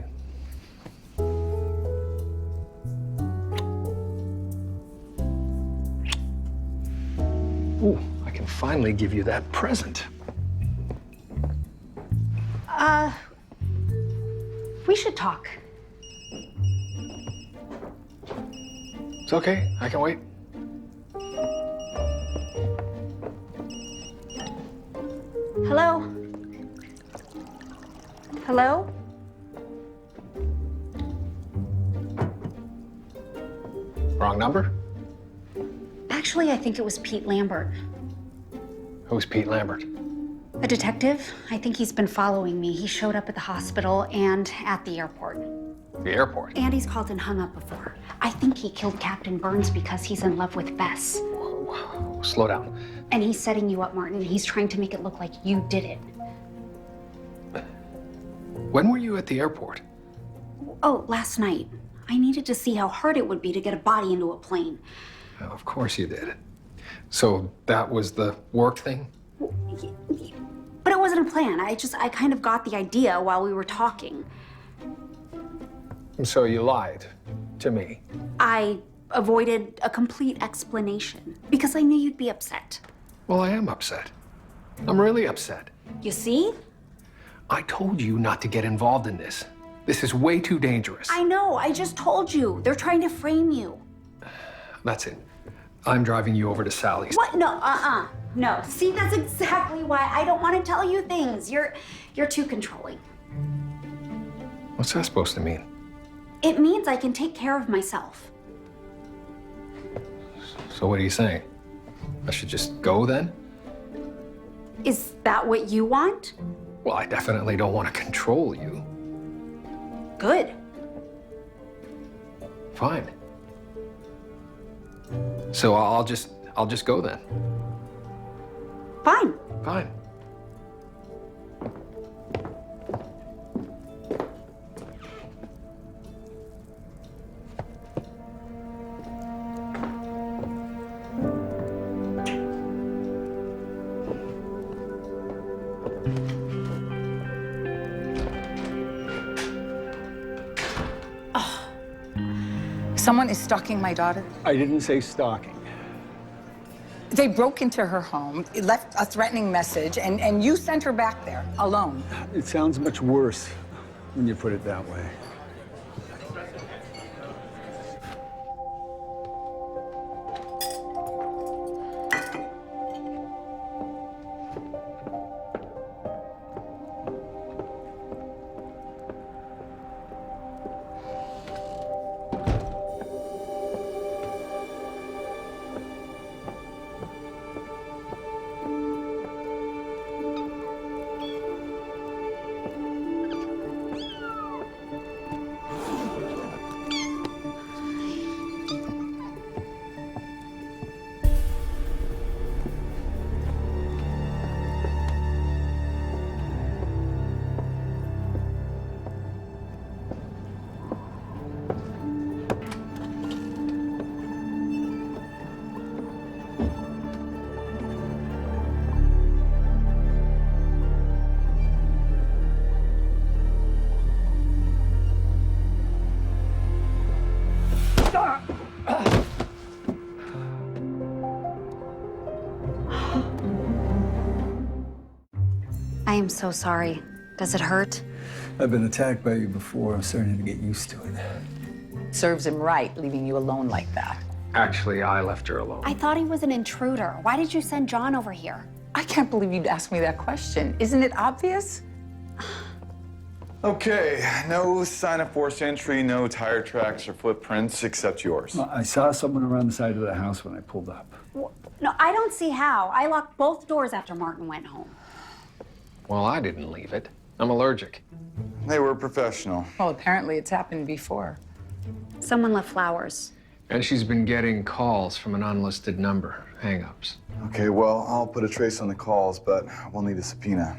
Ooh, I can can finally give you that present. We should talk. It's okay. I can wait. Hello? Hello? Wrong number? Actually, I think it was Pete Lambert. Who's Pete Lambert? A detective. I think he's been following me. He showed up at the hospital and at the airport. The airport? And he's called and hung up before. I think he killed Captain Burns because he's in love with Bess. Whoa, slow down. And he's setting you up, Martin. He's trying to make it look like you did it. When were you at the airport? Oh, last night. I needed to see how hard it would be to get a body into a plane. Of course you did. So that was the work thing? But it wasn't a plan. I kind of got the idea while we were talking. So you lied to me? I avoided a complete explanation because I knew you'd be upset. Well, I am upset. I'm really upset. You see? I told you not to get involved in this. This is way too dangerous. I know. I just told you. They're trying to frame you. That's it. I'm driving you over to Sally's. What? No, no. See, that's exactly why I don't want to tell you things. You're too controlling. What's that supposed to mean? It means I can take care of myself. So what are you saying? I should just go then? Is that what you want? Well, I definitely don't want to control you. Good. Fine. So I'll just go then. Fine. Fine. Someone is stalking my daughter. I didn't say stalking. They broke into her home, left a threatening message, and you sent her back there alone. It sounds much worse when you put it that way. I am so sorry. Does it hurt? I've been attacked by you before. I'm starting to get used to it. Serves him right, leaving you alone like that. Actually, I left her alone. I thought he was an intruder. Why did you send John over here? I can't believe you'd ask me that question. Isn't it obvious? Okay, no sign of forced entry, no tire tracks or footprints except yours. Well, I saw someone around the side of the house when I pulled up. No, I don't see how. I locked both doors after Martin went home. Well, I didn't leave it. I'm allergic. They were professional. Well, apparently it's happened before. Someone left flowers. And she's been getting calls from an unlisted number, hang-ups. Okay, well, I'll put a trace on the calls, but we'll need a subpoena.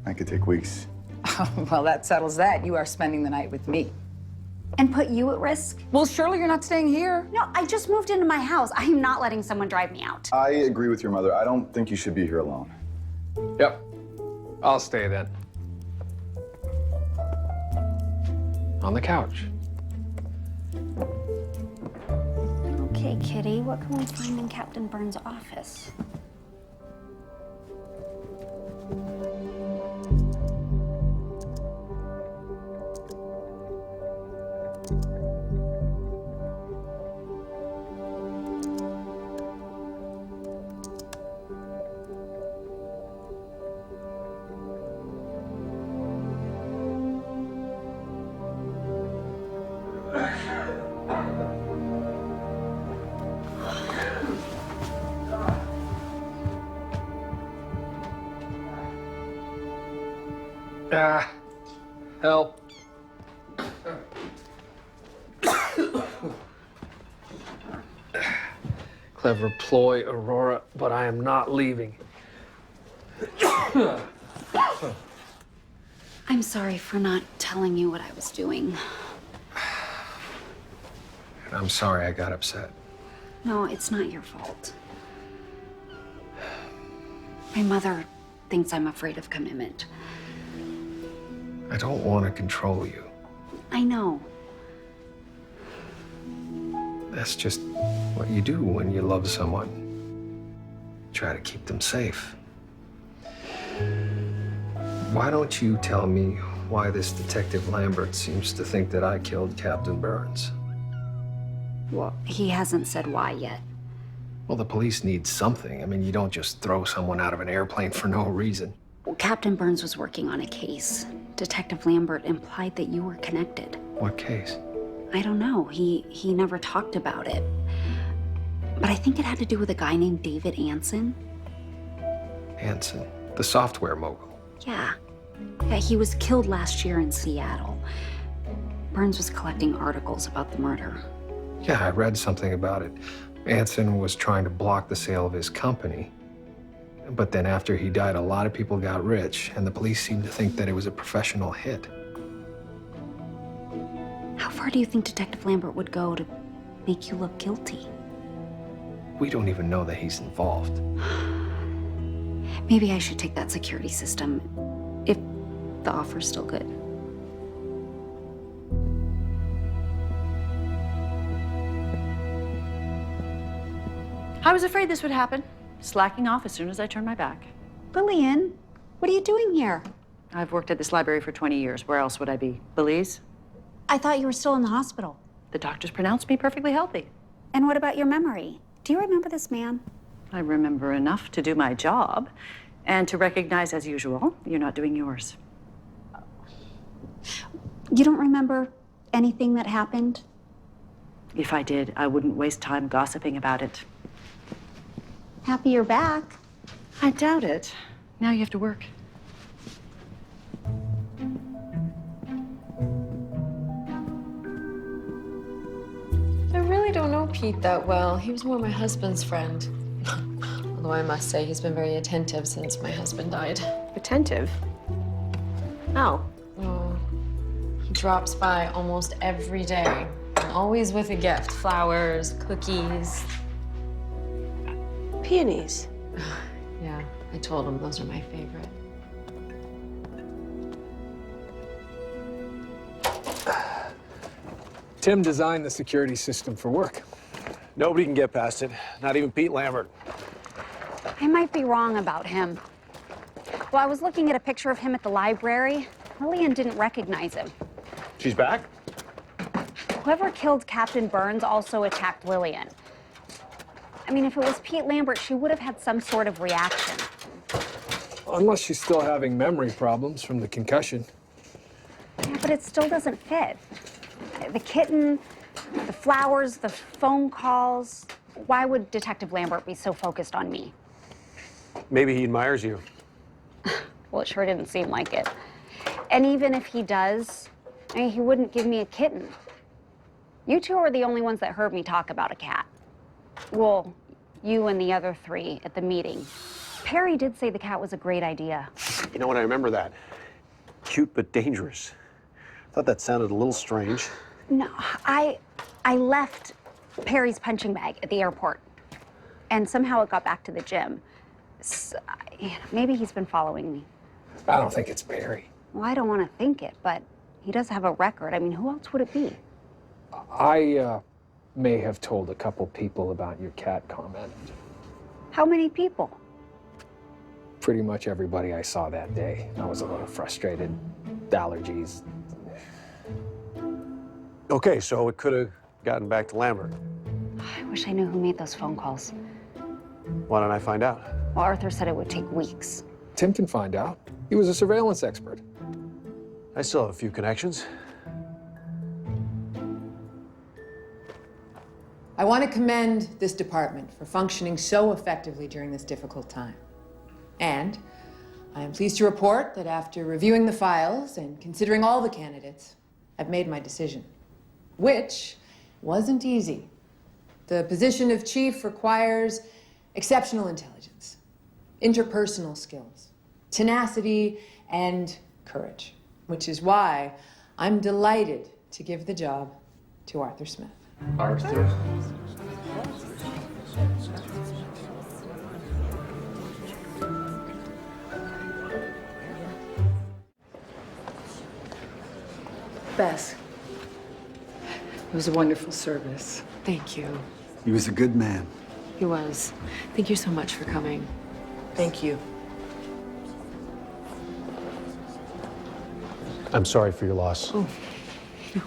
That could take weeks. Well, that settles that. You are spending the night with me. And put you at risk? Well, surely you're not staying here. No, I just moved into my house. I am not letting someone drive me out. I agree with your mother. I don't think you should be here alone. Yep. I'll stay then. On the couch. Okay, Kitty, what can we find in Captain Burns' office? Help. Clever ploy, Aurora, but I am not leaving. I'm sorry for not telling you what I was doing. And I'm sorry I got upset. No, it's not your fault. My mother thinks I'm afraid of commitment. I don't want to control you. I know. That's just what you do when you love someone. Try to keep them safe. Why don't you tell me why this Detective Lambert seems to think that I killed Captain Burns? Well, he hasn't said why yet. Well, the police need something. I mean, you don't just throw someone out of an airplane for no reason. Well, Captain Burns was working on a case. Detective Lambert implied that you were connected. What case? I don't know. He never talked about it. But I think it had to do with a guy named David Anson. Anson, the software mogul. Yeah. Yeah, he was killed last year in Seattle. Burns was collecting articles about the murder. Yeah, I read something about it. Anson was trying to block the sale of his company. But then after he died, a lot of people got rich, and the police seemed to think that it was a professional hit. How far do you think Detective Lambert would go to make you look guilty? We don't even know that he's involved. Maybe I should take that security system, if the offer's still good. I was afraid this would happen. Slacking off as soon as I turned my back. Lillian, what are you doing here? I've worked at this library for 20 years. Where else would I be? Belize? I thought you were still in the hospital. The doctors pronounced me perfectly healthy. And what about your memory? Do you remember this man? I remember enough to do my job and to recognize, as usual, you're not doing yours. You don't remember anything that happened? If I did, I wouldn't waste time gossiping about it. Happy you're back. I doubt it. Now you have to work. I really don't know Pete that well. He was more my husband's friend. Although I must say he's been very attentive since my husband died. Attentive? How? Oh, he drops by almost every day. Always with a gift. Flowers, cookies. Peonies. Yeah, I told him those are my favorite. Tim designed the security system for work. Nobody can get past it, not even Pete Lambert. I might be wrong about him. Well, I was looking at a picture of him at the library. Lillian didn't recognize him. She's back? Whoever killed Captain Burns also attacked Lillian. I mean, if it was Pete Lambert, she would have had some sort of reaction. Unless she's still having memory problems from the concussion. Yeah, but it still doesn't fit. The kitten, the flowers, the phone calls. Why would Detective Lambert be so focused on me? Maybe he admires you. Well, it sure didn't seem like it. And even if he does, I mean, he wouldn't give me a kitten. You two are the only ones that heard me talk about a cat. Well, you and the other three at the meeting. Perry did say the cat was a great idea. You know what, I remember that. Cute but dangerous. Thought that sounded a little strange. No, I left Perry's punching bag at the airport, and somehow it got back to the gym. So, maybe he's been following me. I don't think it's Perry. Well, I don't want to think it, but he does have a record. I mean, who else would it be? I may have told a couple people about your cat comment. How many people? pretty much everybody I saw that day. I was a little frustrated. Allergies. Okay, so it could have gotten back to Lambert. I wish I knew who made those phone calls. Why don't I find out? Well, Arthur said it would take weeks. Tim can find out. He was a surveillance expert. I still have a few connections. I want to commend this department for functioning so effectively during this difficult time. And I am pleased to report that after reviewing the files and considering all the candidates, I've made my decision, which wasn't easy. The position of chief requires exceptional intelligence, interpersonal skills, tenacity, and courage, which is why I'm delighted to give the job to Arthur Smith. Arthur? Bess, it was a wonderful service. Thank you. He was a good man. He was. Thank you so much for coming. Thank you. I'm sorry for your loss. Oh,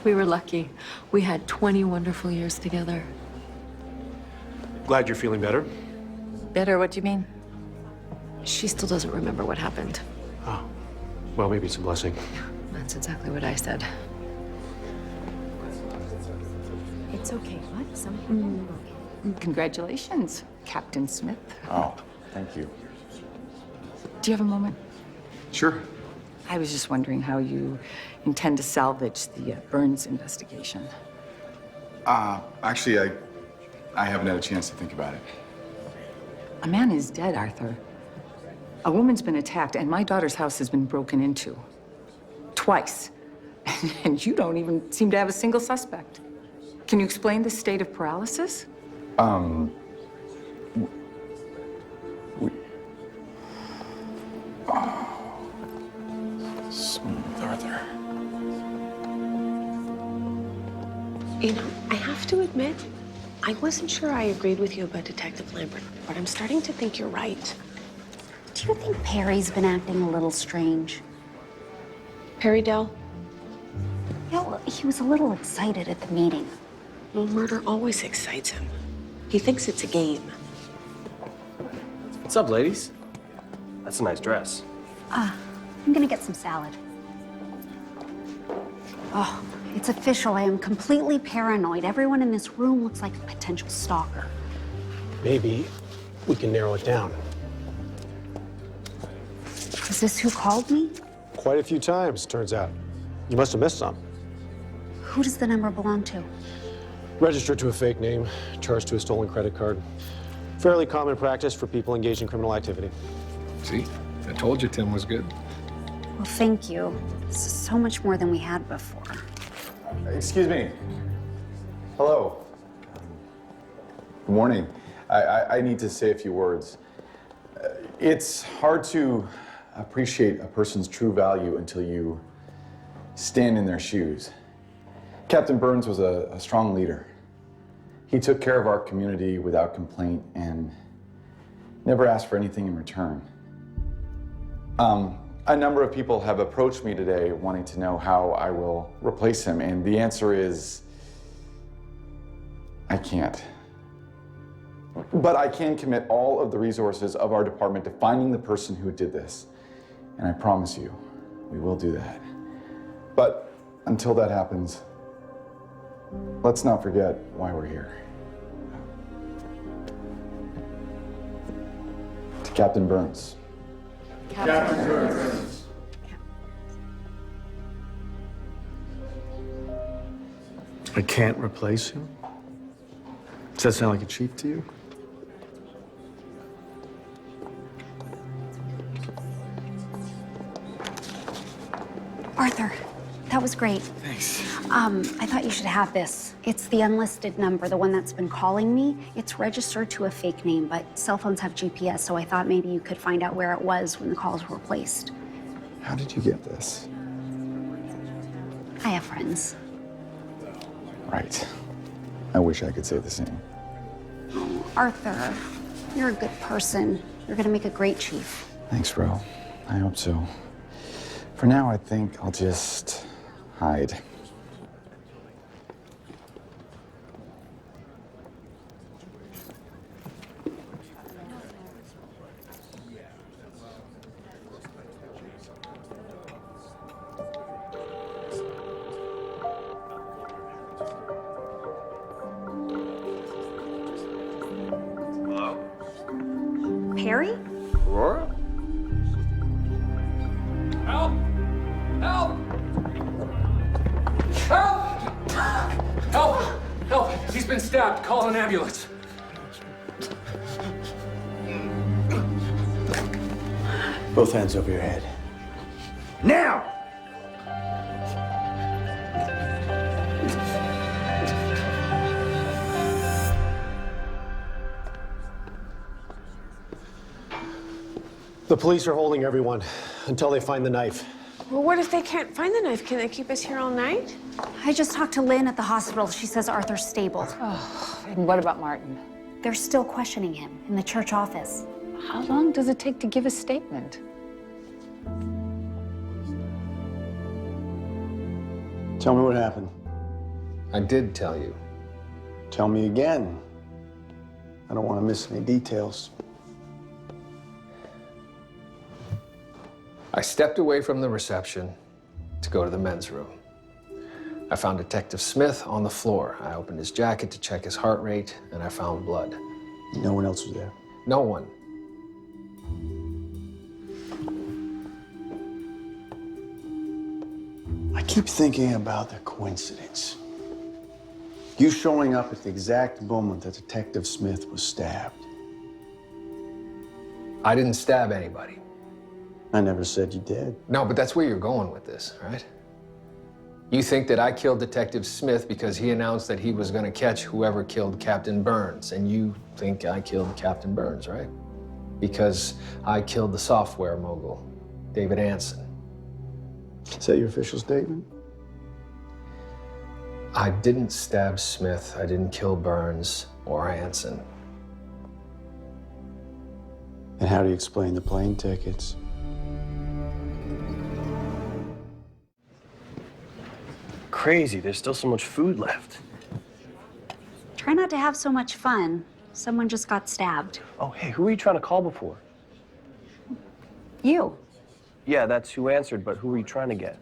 we were lucky. We had 20 wonderful years together. Glad you're feeling better. Better? What do you mean? She still doesn't remember what happened. Oh, well, maybe it's a blessing. That's exactly what I said. It's okay. What? Congratulations, Captain Smith. Oh, thank you. Do you have a moment? Sure. I was just wondering how you intend to salvage the Burns investigation. Actually, I haven't had a chance to think about it. A man is dead, Arthur. A woman's been attacked, and my daughter's house has been broken into. Twice. And you don't even seem to have a single suspect. Can you explain the state of paralysis? Smooth, Arthur. You know, I have to admit, I wasn't sure I agreed with you about Detective Lambert, but I'm starting to think you're right. Do you think Perry's been acting a little strange? Perry Dell? Yeah, well, he was a little excited at the meeting. Well, murder always excites him. He thinks it's a game. What's up, ladies? That's a nice dress. I'm gonna get some salad. Oh, it's official. I am completely paranoid. Everyone in this room looks like a potential stalker. Maybe we can narrow it down. Is this who called me? Quite a few times, turns out. You must have missed some. Who does the number belong to? Registered to a fake name, charged to a stolen credit card. Fairly common practice for people engaged in criminal activity. See? I told you Tim was good. Well, thank you. This is so much more than we had before. Excuse me. Hello. Good morning. I need to say a few words. It's hard to appreciate a person's true value until you stand in their shoes. Captain Burns was a strong leader. He took care of our community without complaint and never asked for anything in return. A number of people have approached me today wanting to know how I will replace him, and the answer is, I can't. But I can commit all of the resources of our department to finding the person who did this. And I promise you, we will do that. But until that happens, let's not forget why we're here. To Captain Burns. Captain Burns. I can't replace him? Does that sound like a cheat to you? Arthur, that was great. Thanks. I thought you should have this. It's the unlisted number, the one that's been calling me. It's registered to a fake name, but cell phones have GPS, so I thought maybe you could find out where it was when the calls were placed. How did you get this? I have friends. Right. I wish I could say the same. Oh, Arthur, you're a good person. You're gonna make a great chief. Thanks, bro. I hope so. For now, I think I'll just hide. Perry? Aurora? Help! Help! Help! Help! Help! He's been stabbed. Call an ambulance. Both hands over your head. Now! The police are holding everyone until they find the knife. Well, what if they can't find the knife? Can they keep us here all night? I just talked to Lynn at the hospital. She says Arthur's stable. Oh, and what about Martin? They're still questioning him in the church office. How long does it take to give a statement? Tell me what happened. I did tell you. Tell me again. I don't want to miss any details. I stepped away from the reception to go to the men's room. I found Detective Smith on the floor. I opened his jacket to check his heart rate, and I found blood. No one else was there? No one. I keep thinking about the coincidence. You showing up at the exact moment that Detective Smith was stabbed. I didn't stab anybody. I never said you did. No, but that's where you're going with this, right? You think that I killed Detective Smith because he announced that he was going to catch whoever killed Captain Burns, and you think I killed Captain Burns, right? Because I killed the software mogul, David Anson. Is that your official statement? I didn't stab Smith. I didn't kill Burns or Anson. And how do you explain the plane tickets? Crazy, there's still so much food left. Try not to have so much fun. Someone just got stabbed. Oh, hey, who were you trying to call before? You. Yeah, that's who answered, but who were you trying to get?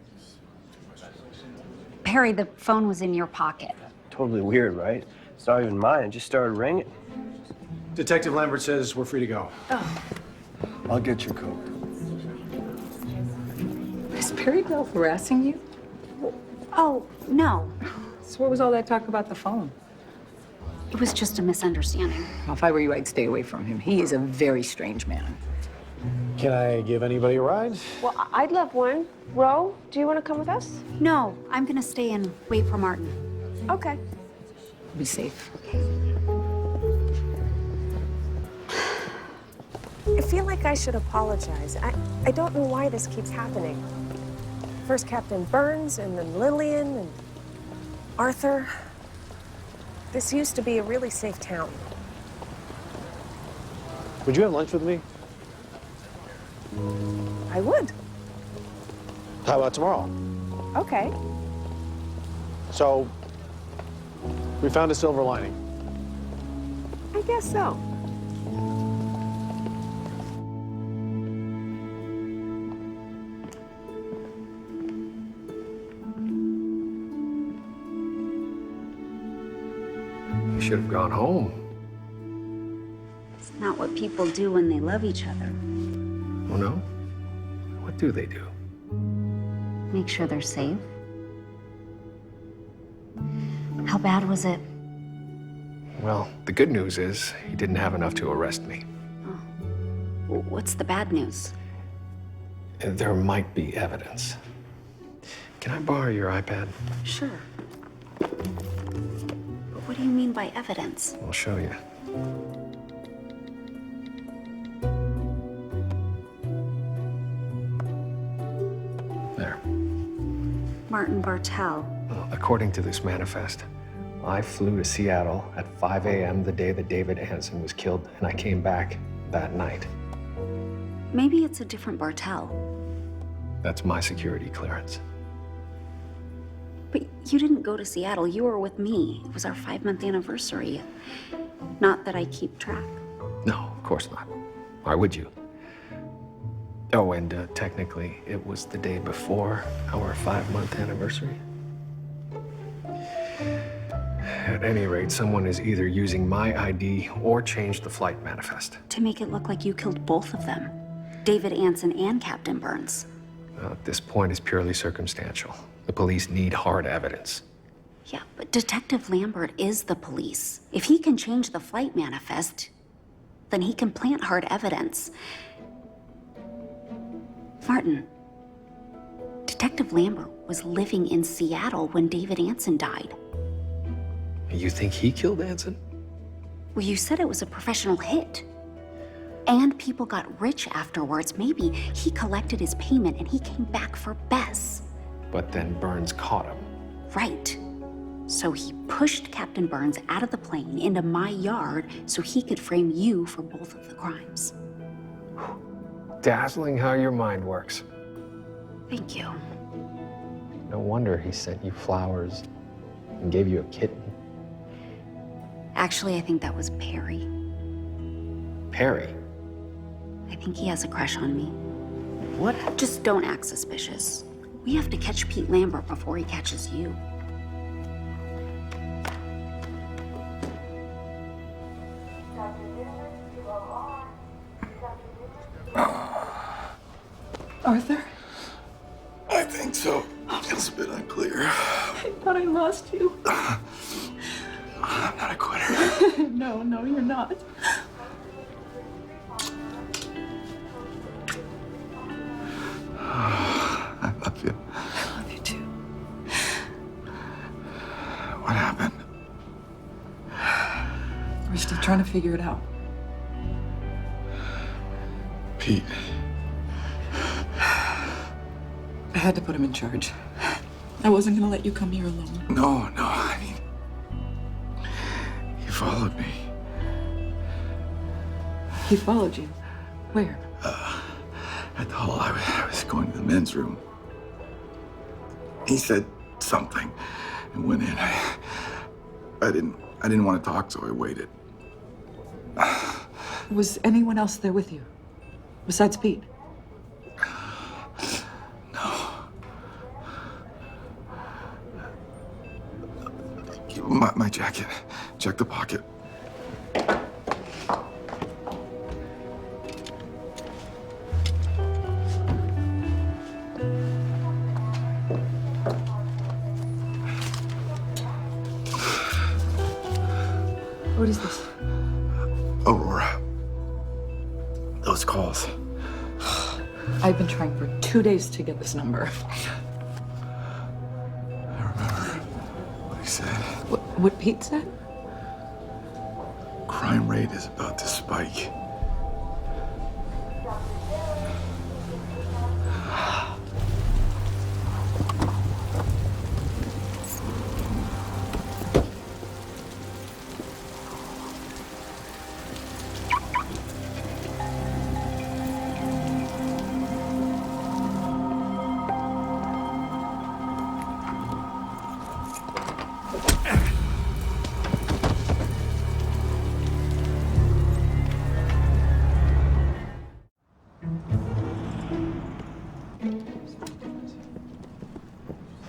Perry, the phone was in your pocket. Totally weird, right? It's not even mine, it just started ringing. Detective Lambert says we're free to go. Oh. I'll get your coat. Is Perry Bell harassing you? Oh, no. So what was all that talk about the phone? It was just a misunderstanding. Well, if I were you, I'd stay away from him. He is a very strange man. Can I give anybody a ride? Well, I'd love one. Ro, do you want to come with us? No, I'm gonna stay and wait for Martin. Okay. Be safe. I feel like I should apologize. I don't know why this keeps happening. First Captain Burns, and then Lillian, and Arthur. This used to be a really safe town. Would you have lunch with me? I would. How about tomorrow? Okay. So, we found a silver lining. I guess so. You should have gone home. It's not what people do when they love each other. Oh, no? What do they do? Make sure they're safe. How bad was it? Well, the good news is he didn't have enough to arrest me. What's the bad news? There might be evidence. Can I borrow your iPad? Sure. But what do you mean by evidence? I'll show you. There. Martin Bartel. Well, according to this manifest, I flew to Seattle at 5 a.m. the day that David Anson was killed, and I came back that night. Maybe it's a different Bartell. That's my security clearance. But you didn't go to Seattle. You were with me. It was our 5-month anniversary. Not that I keep track. No, of course not. Why would you? Oh, and technically, it was the day before our 5-month anniversary. At any rate, someone is either using my ID or changed the flight manifest. To make it look like you killed both of them. David Anson and Captain Burns. At this point, it's purely circumstantial. The police need hard evidence. Yeah, but Detective Lambert is the police. If he can change the flight manifest, then he can plant hard evidence. Martin, Detective Lambert was living in Seattle when David Anson died. You think he killed Anson? Well, you said it was a professional hit. And people got rich afterwards. Maybe he collected his payment and he came back for Bess. But then Burns caught him. Right. So he pushed Captain Burns out of the plane into my yard so he could frame you for both of the crimes. Dazzling how your mind works. Thank you. No wonder he sent you flowers and gave you a kitten. Actually, I think that was Perry. Perry? I think he has a crush on me. What? Just don't act suspicious. We have to catch Pete Lambert before he catches you. Arthur? I think so. It's a bit unclear. I thought I lost you. I'm not a quitter. No, you're not. I love you. I love you too. What happened? We're still trying to figure it out. Pete. I had to put him in charge. I wasn't gonna let you come here alone. No, I mean, he followed me. He followed you? Where? At the hall, I was going to the men's room. He said something and went in. I didn't want to talk, so I waited. Was anyone else there with you? Besides Pete? My jacket. Check the pocket. What is this? Aurora. Those calls. I've been trying for 2 days to get this number. What he said. What Pete said? Crime rate is about to spike.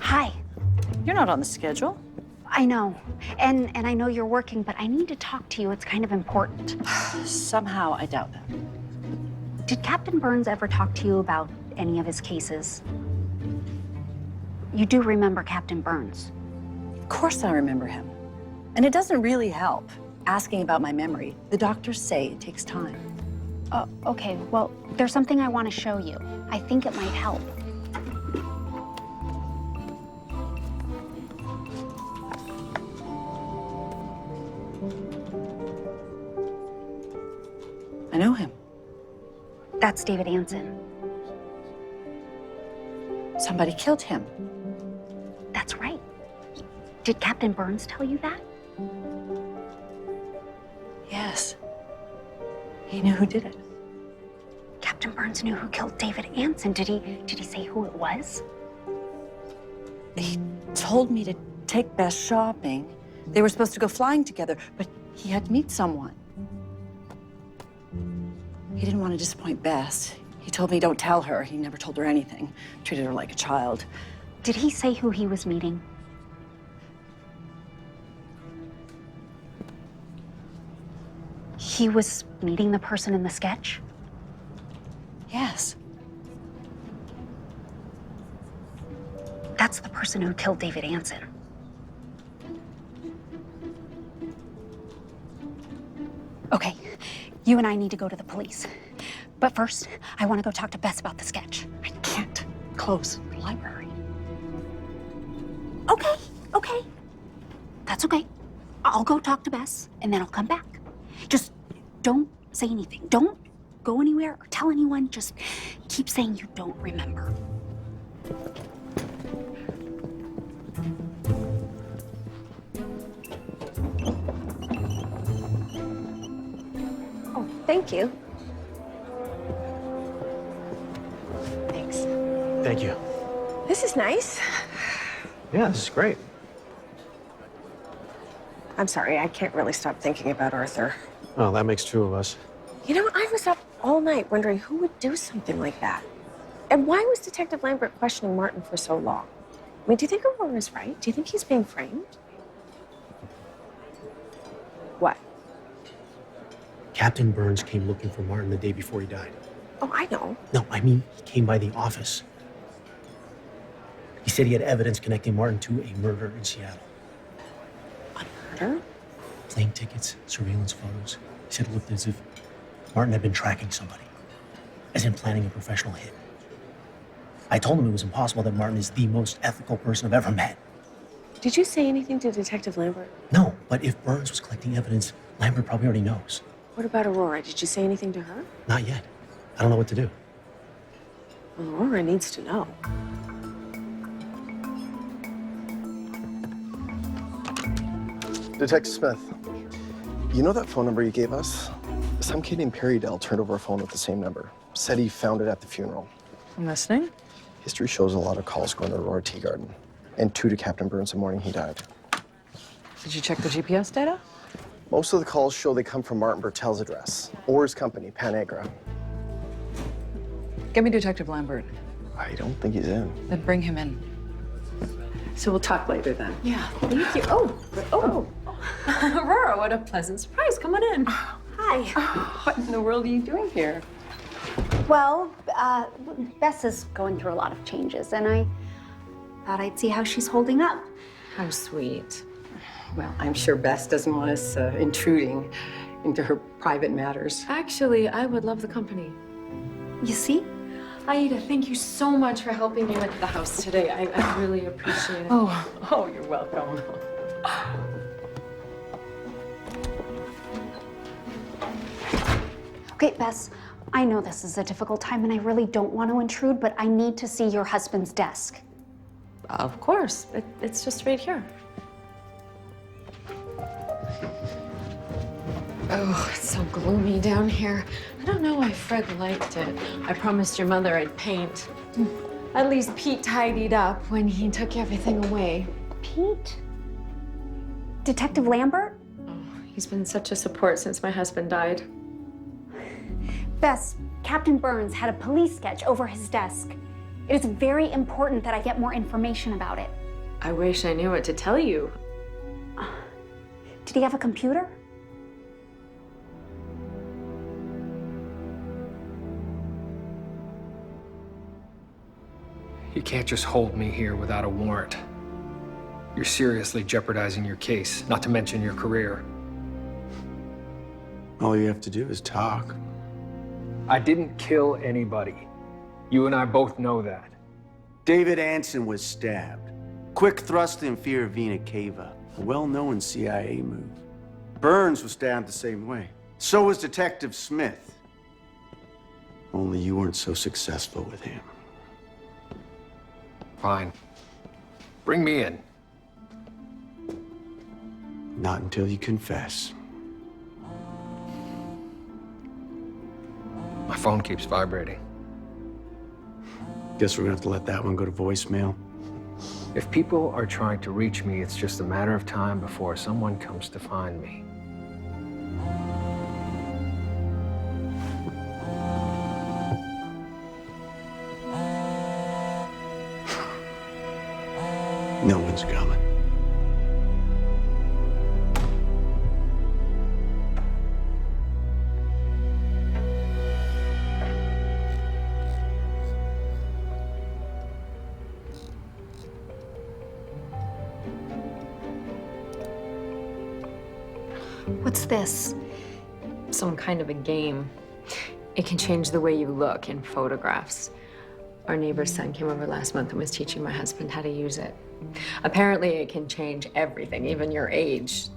Hi. You're not on the schedule. I know. And I know you're working, but I need to talk to you. It's kind of important. Somehow, I doubt that. Did Captain Burns ever talk to you about any of his cases? You do remember Captain Burns? Of course I remember him. And it doesn't really help asking about my memory. The doctors say it takes time. Okay. Well, there's something I want to show you. I think it might help. I know him. That's David Anson. Somebody killed him. That's right. Did Captain Burns tell you that? Yes. He knew who did it. Captain Burns knew who killed David Anson. Did he say who it was? He told me to take Bess shopping. They were supposed to go flying together, but he had to meet someone. He didn't want to disappoint Bess. He told me don't tell her. He never told her anything. Treated her like a child. Did he say who he was meeting? He was meeting the person in the sketch? Yes. That's the person who killed David Anson. Okay, you and I need to go to the police. But first, I want to go talk to Bess about the sketch. I can't close the library. Okay. That's okay. I'll go talk to Bess, and then I'll come back. Just don't say anything. Don't go anywhere or tell anyone. Just keep saying you don't remember. Oh, thank you. Thanks. Thank you. This is nice. Yeah, this is great. I'm sorry, I can't really stop thinking about Arthur. Well, that makes two of us. You know, I was up all night wondering who would do something like that. And why was Detective Lambert questioning Martin for so long? I mean, do you think Aurora's right? Do you think he's being framed? What? Captain Burns came looking for Martin the day before he died. Oh, I know. No, I mean, he came by the office. He said he had evidence connecting Martin to a murder in Seattle. Murder? Plane tickets, surveillance photos. He said it looked as if Martin had been tracking somebody, as in planning a professional hit. I told him it was impossible that Martin is the most ethical person I've ever met. Did you say anything to Detective Lambert? No, but if Burns was collecting evidence, Lambert probably already knows. What about Aurora? Did you say anything to her? Not yet. I don't know what to do. Well, Aurora needs to know. Detective Smith, you know that phone number you gave us? Some kid named Perry Dell turned over a phone with the same number. Said he found it at the funeral. I'm listening. History shows a lot of calls going to Aurora Teagarden, and 2 to Captain Burns the morning he died. Did you check the GPS data? Most of the calls show they come from Martin Bertel's address, or his company, Panagra. Get me Detective Lambert. I don't think he's in. Then bring him in. So we'll talk later then. Yeah, thank you. Oh. Aurora, what a pleasant surprise. Come on in. Hi. What in the world are you doing here? Well, Bess is going through a lot of changes, and I thought I'd see how she's holding up. How sweet. Well, I'm sure Bess doesn't want us intruding into her private matters. Actually, I would love the company. You see? Aida, thank you so much for helping me with the house today. I really appreciate it. Oh, you're welcome. Okay, Bess, I know this is a difficult time and I really don't want to intrude, but I need to see your husband's desk. Of course. It's just right here. Oh, it's so gloomy down here. I don't know why Fred liked it. I promised your mother I'd paint. At least Pete tidied up when he took everything away. Pete? Detective Lambert? Oh, he's been such a support since my husband died. Bess, Captain Burns had a police sketch over his desk. It is very important that I get more information about it. I wish I knew what to tell you. Did he have a computer? You can't just hold me here without a warrant. You're seriously jeopardizing your case, not to mention your career. All you have to do is talk. I didn't kill anybody. You and I both know that. David Anson was stabbed. Quick thrust in fear vena cava, a well-known CIA move. Burns was stabbed the same way. So was Detective Smith. Only you weren't so successful with him. Fine. Bring me in. Not until you confess. My phone keeps vibrating. Guess we're gonna have to let that one go to voicemail. If people are trying to reach me, it's just a matter of time before someone comes to find me. No one's coming. What's this? Some kind of a game. It can change the way you look in photographs. Our neighbor's son came over last month and was teaching my husband how to use it. Apparently it can change everything, even your age.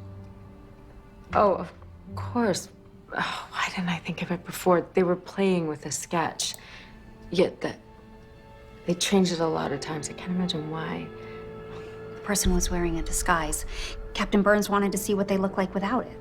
Oh, of course. Oh, why didn't I think of it before? They were playing with a sketch. Yet they changed it a lot of times. I can't imagine why. The person was wearing a disguise. Captain Burns wanted to see what they look like without it.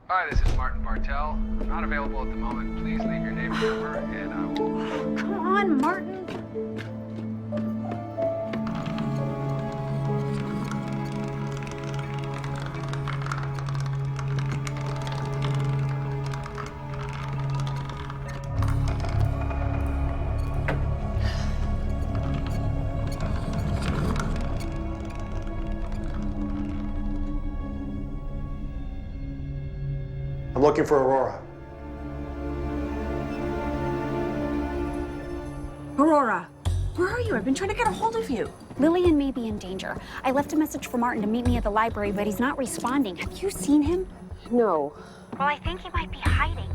Hi, this is Martin Bartel. I'm not available at the moment. Please leave your name and number, and I will... Come on, Martin. I'm looking for Aurora. Aurora, where are you? I've been trying to get a hold of you. Lillian may be in danger. I left a message for Martin to meet me at the library, but he's not responding. Have you seen him? No. Well, I think he might be hiding.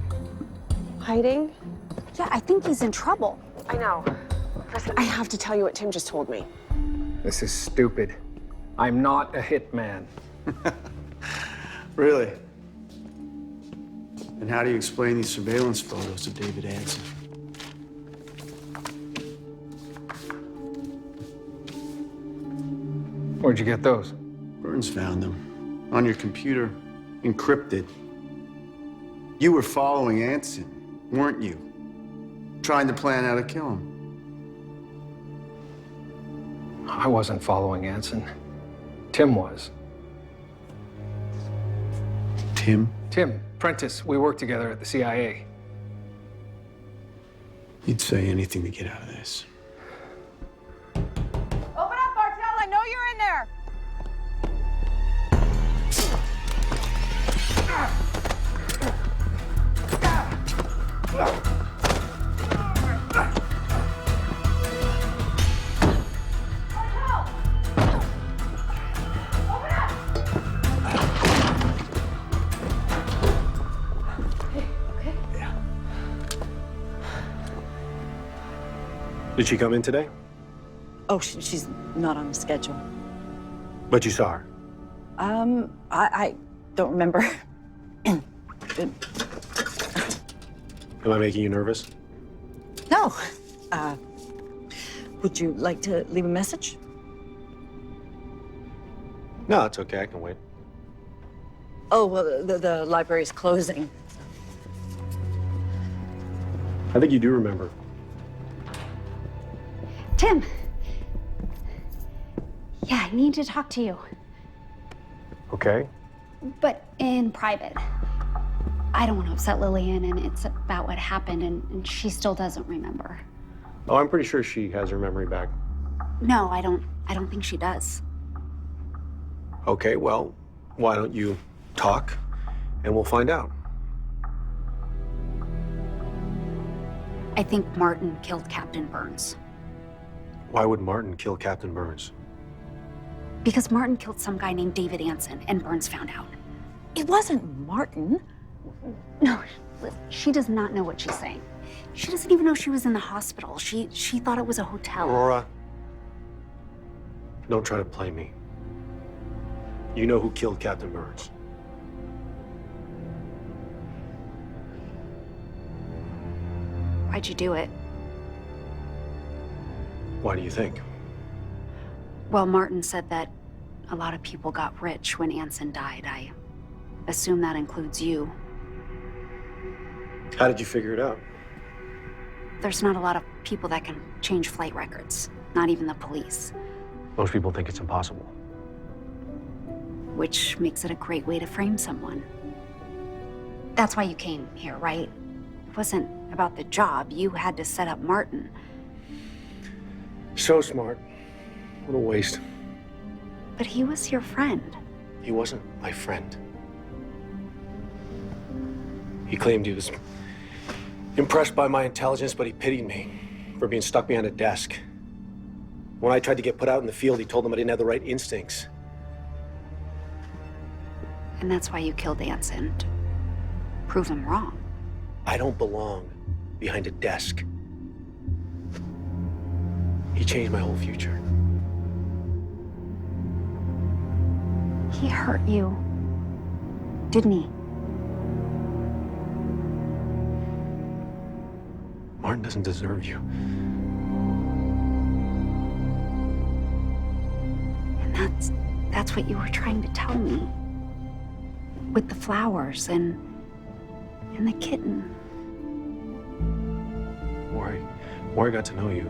Hiding? Yeah, I think he's in trouble. I know. Listen, I have to tell you what Tim just told me. This is stupid. I'm not a hitman. Really? And how do you explain these surveillance photos of David Anson? Where'd you get those? Burns found them. On your computer, encrypted. You were following Anson, weren't you? Trying to plan how to kill him. I wasn't following Anson. Tim was. Tim? Tim, Prentice. We worked together at the CIA. You'd say anything to get out of this. Open up, Bartel. I know you're in there. Did she come in today? Oh, she's not on the schedule. But you saw her? I don't remember. Am I making you nervous? No. Would you like to leave a message? No, it's okay. I can wait. Oh, well, the library's closing. I think you do remember. Tim. Yeah, I need to talk to you, Okay. but in private. I don't want to upset Lillian, and it's about what happened, and she still doesn't remember. Oh, I'm pretty sure she has her memory back. No, I don't think she does. Okay, well, why don't you talk and we'll find out. I think Martin killed Captain Burns. Why would Martin kill Captain Burns? Because Martin killed some guy named David Anson, and Burns found out. It wasn't Martin. No, she does not know what she's saying. She doesn't even know she was in the hospital. She thought it was a hotel. Aurora, don't try to play me. You know who killed Captain Burns. Why'd you do it? Why do you think? Well, Martin said that a lot of people got rich when Anson died. I assume that includes you. How did you figure it out? There's not a lot of people that can change flight records, not even the police, Most people think it's impossible. which makes it a great way to frame someone. That's why you came here, right? It wasn't about the job. You had to set up Martin. So smart. What a waste. But he was your friend. He wasn't my friend. He claimed he was impressed by my intelligence, but he pitied me for being stuck behind a desk. When I tried to get put out in the field, he told him I didn't have the right instincts. And that's why you killed Anson. To prove him wrong. I don't belong behind a desk. He changed my whole future. He hurt you, didn't he? Martin doesn't deserve you. And that's what you were trying to tell me. With the flowers and the kitten. The more I got to know you,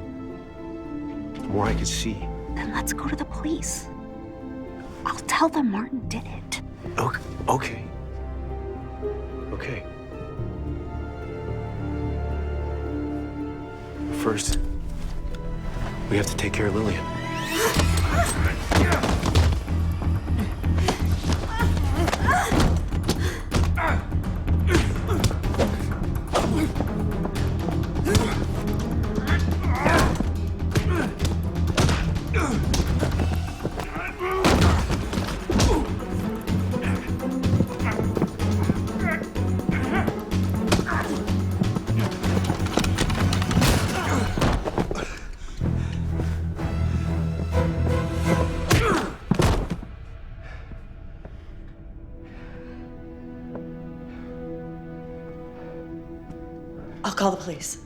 the more I could see. Then let's go to the police. I'll tell them Martin did it. Okay. Okay. First, we have to take care of Lillian. I'll call the police.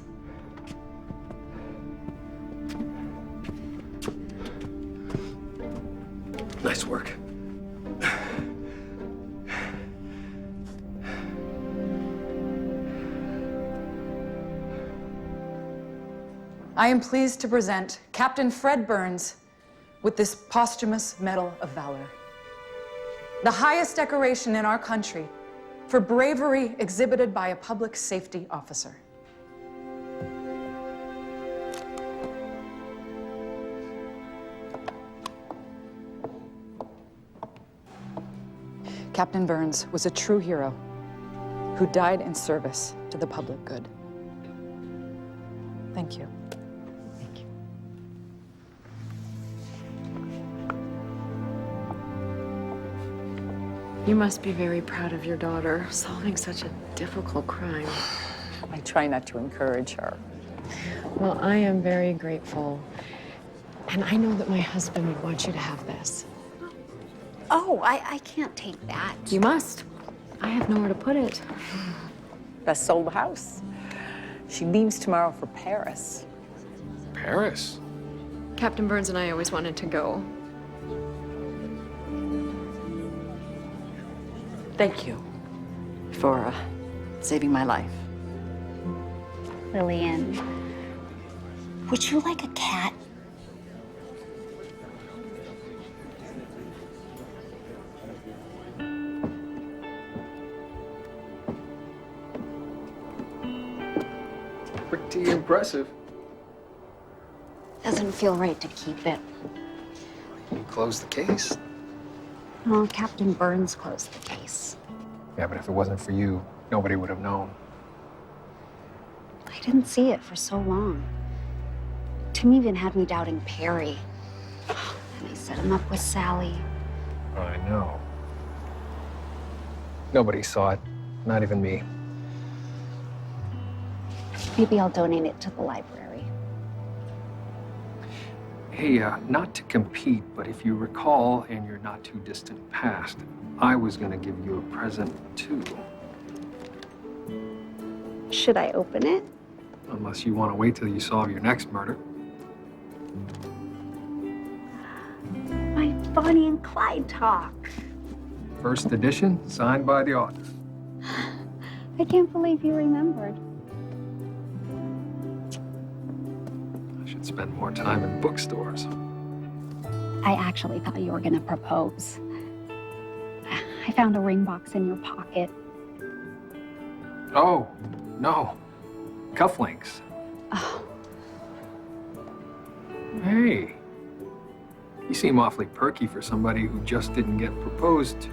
Nice work. I am pleased to present Captain Fred Burns with this posthumous Medal of Valor, the highest decoration in our country for bravery exhibited by a public safety officer. Captain Burns was a true hero who died in service to the public good. Thank you. Thank you. You must be very proud of your daughter, solving such a difficult crime. I try not to encourage her. Well, I am very grateful. And I know that my husband would want you to have this. Oh, I can't take that. You must. I have nowhere to put it. Best sold house. She leaves tomorrow for Paris. Paris? Captain Burns and I always wanted to go. Thank you for saving my life. Lillian, would you like a cat? Pretty impressive. Doesn't feel right to keep it. You closed the case. Well, Captain Burns closed the case. Yeah, but if it wasn't for you, nobody would have known. I didn't see it for so long. Tim even had me doubting Perry. And I set him up with Sally. I know. Nobody saw it, not even me. Maybe I'll donate it to the library. Hey, not to compete, but if you recall in your not too distant past, I was gonna give you a present too. Should I open it? Unless you want to wait till you solve your next murder. My Bonnie and Clyde talk. First edition, signed by the author. I can't believe you remembered. I should spend more time in bookstores. I actually thought you were gonna propose. I found a ring box in your pocket. Oh, no. Cufflinks. Oh. Hey. You seem awfully perky for somebody who just didn't get proposed to.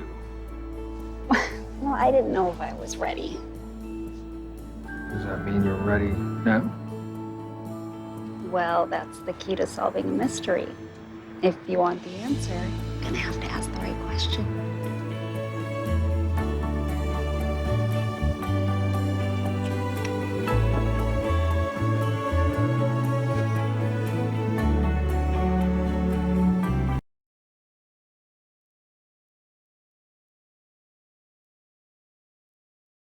Well, I didn't know if I was ready. Does that mean you're ready now? Well, that's the key to solving a mystery. If you want the answer, you're gonna have to ask the right question.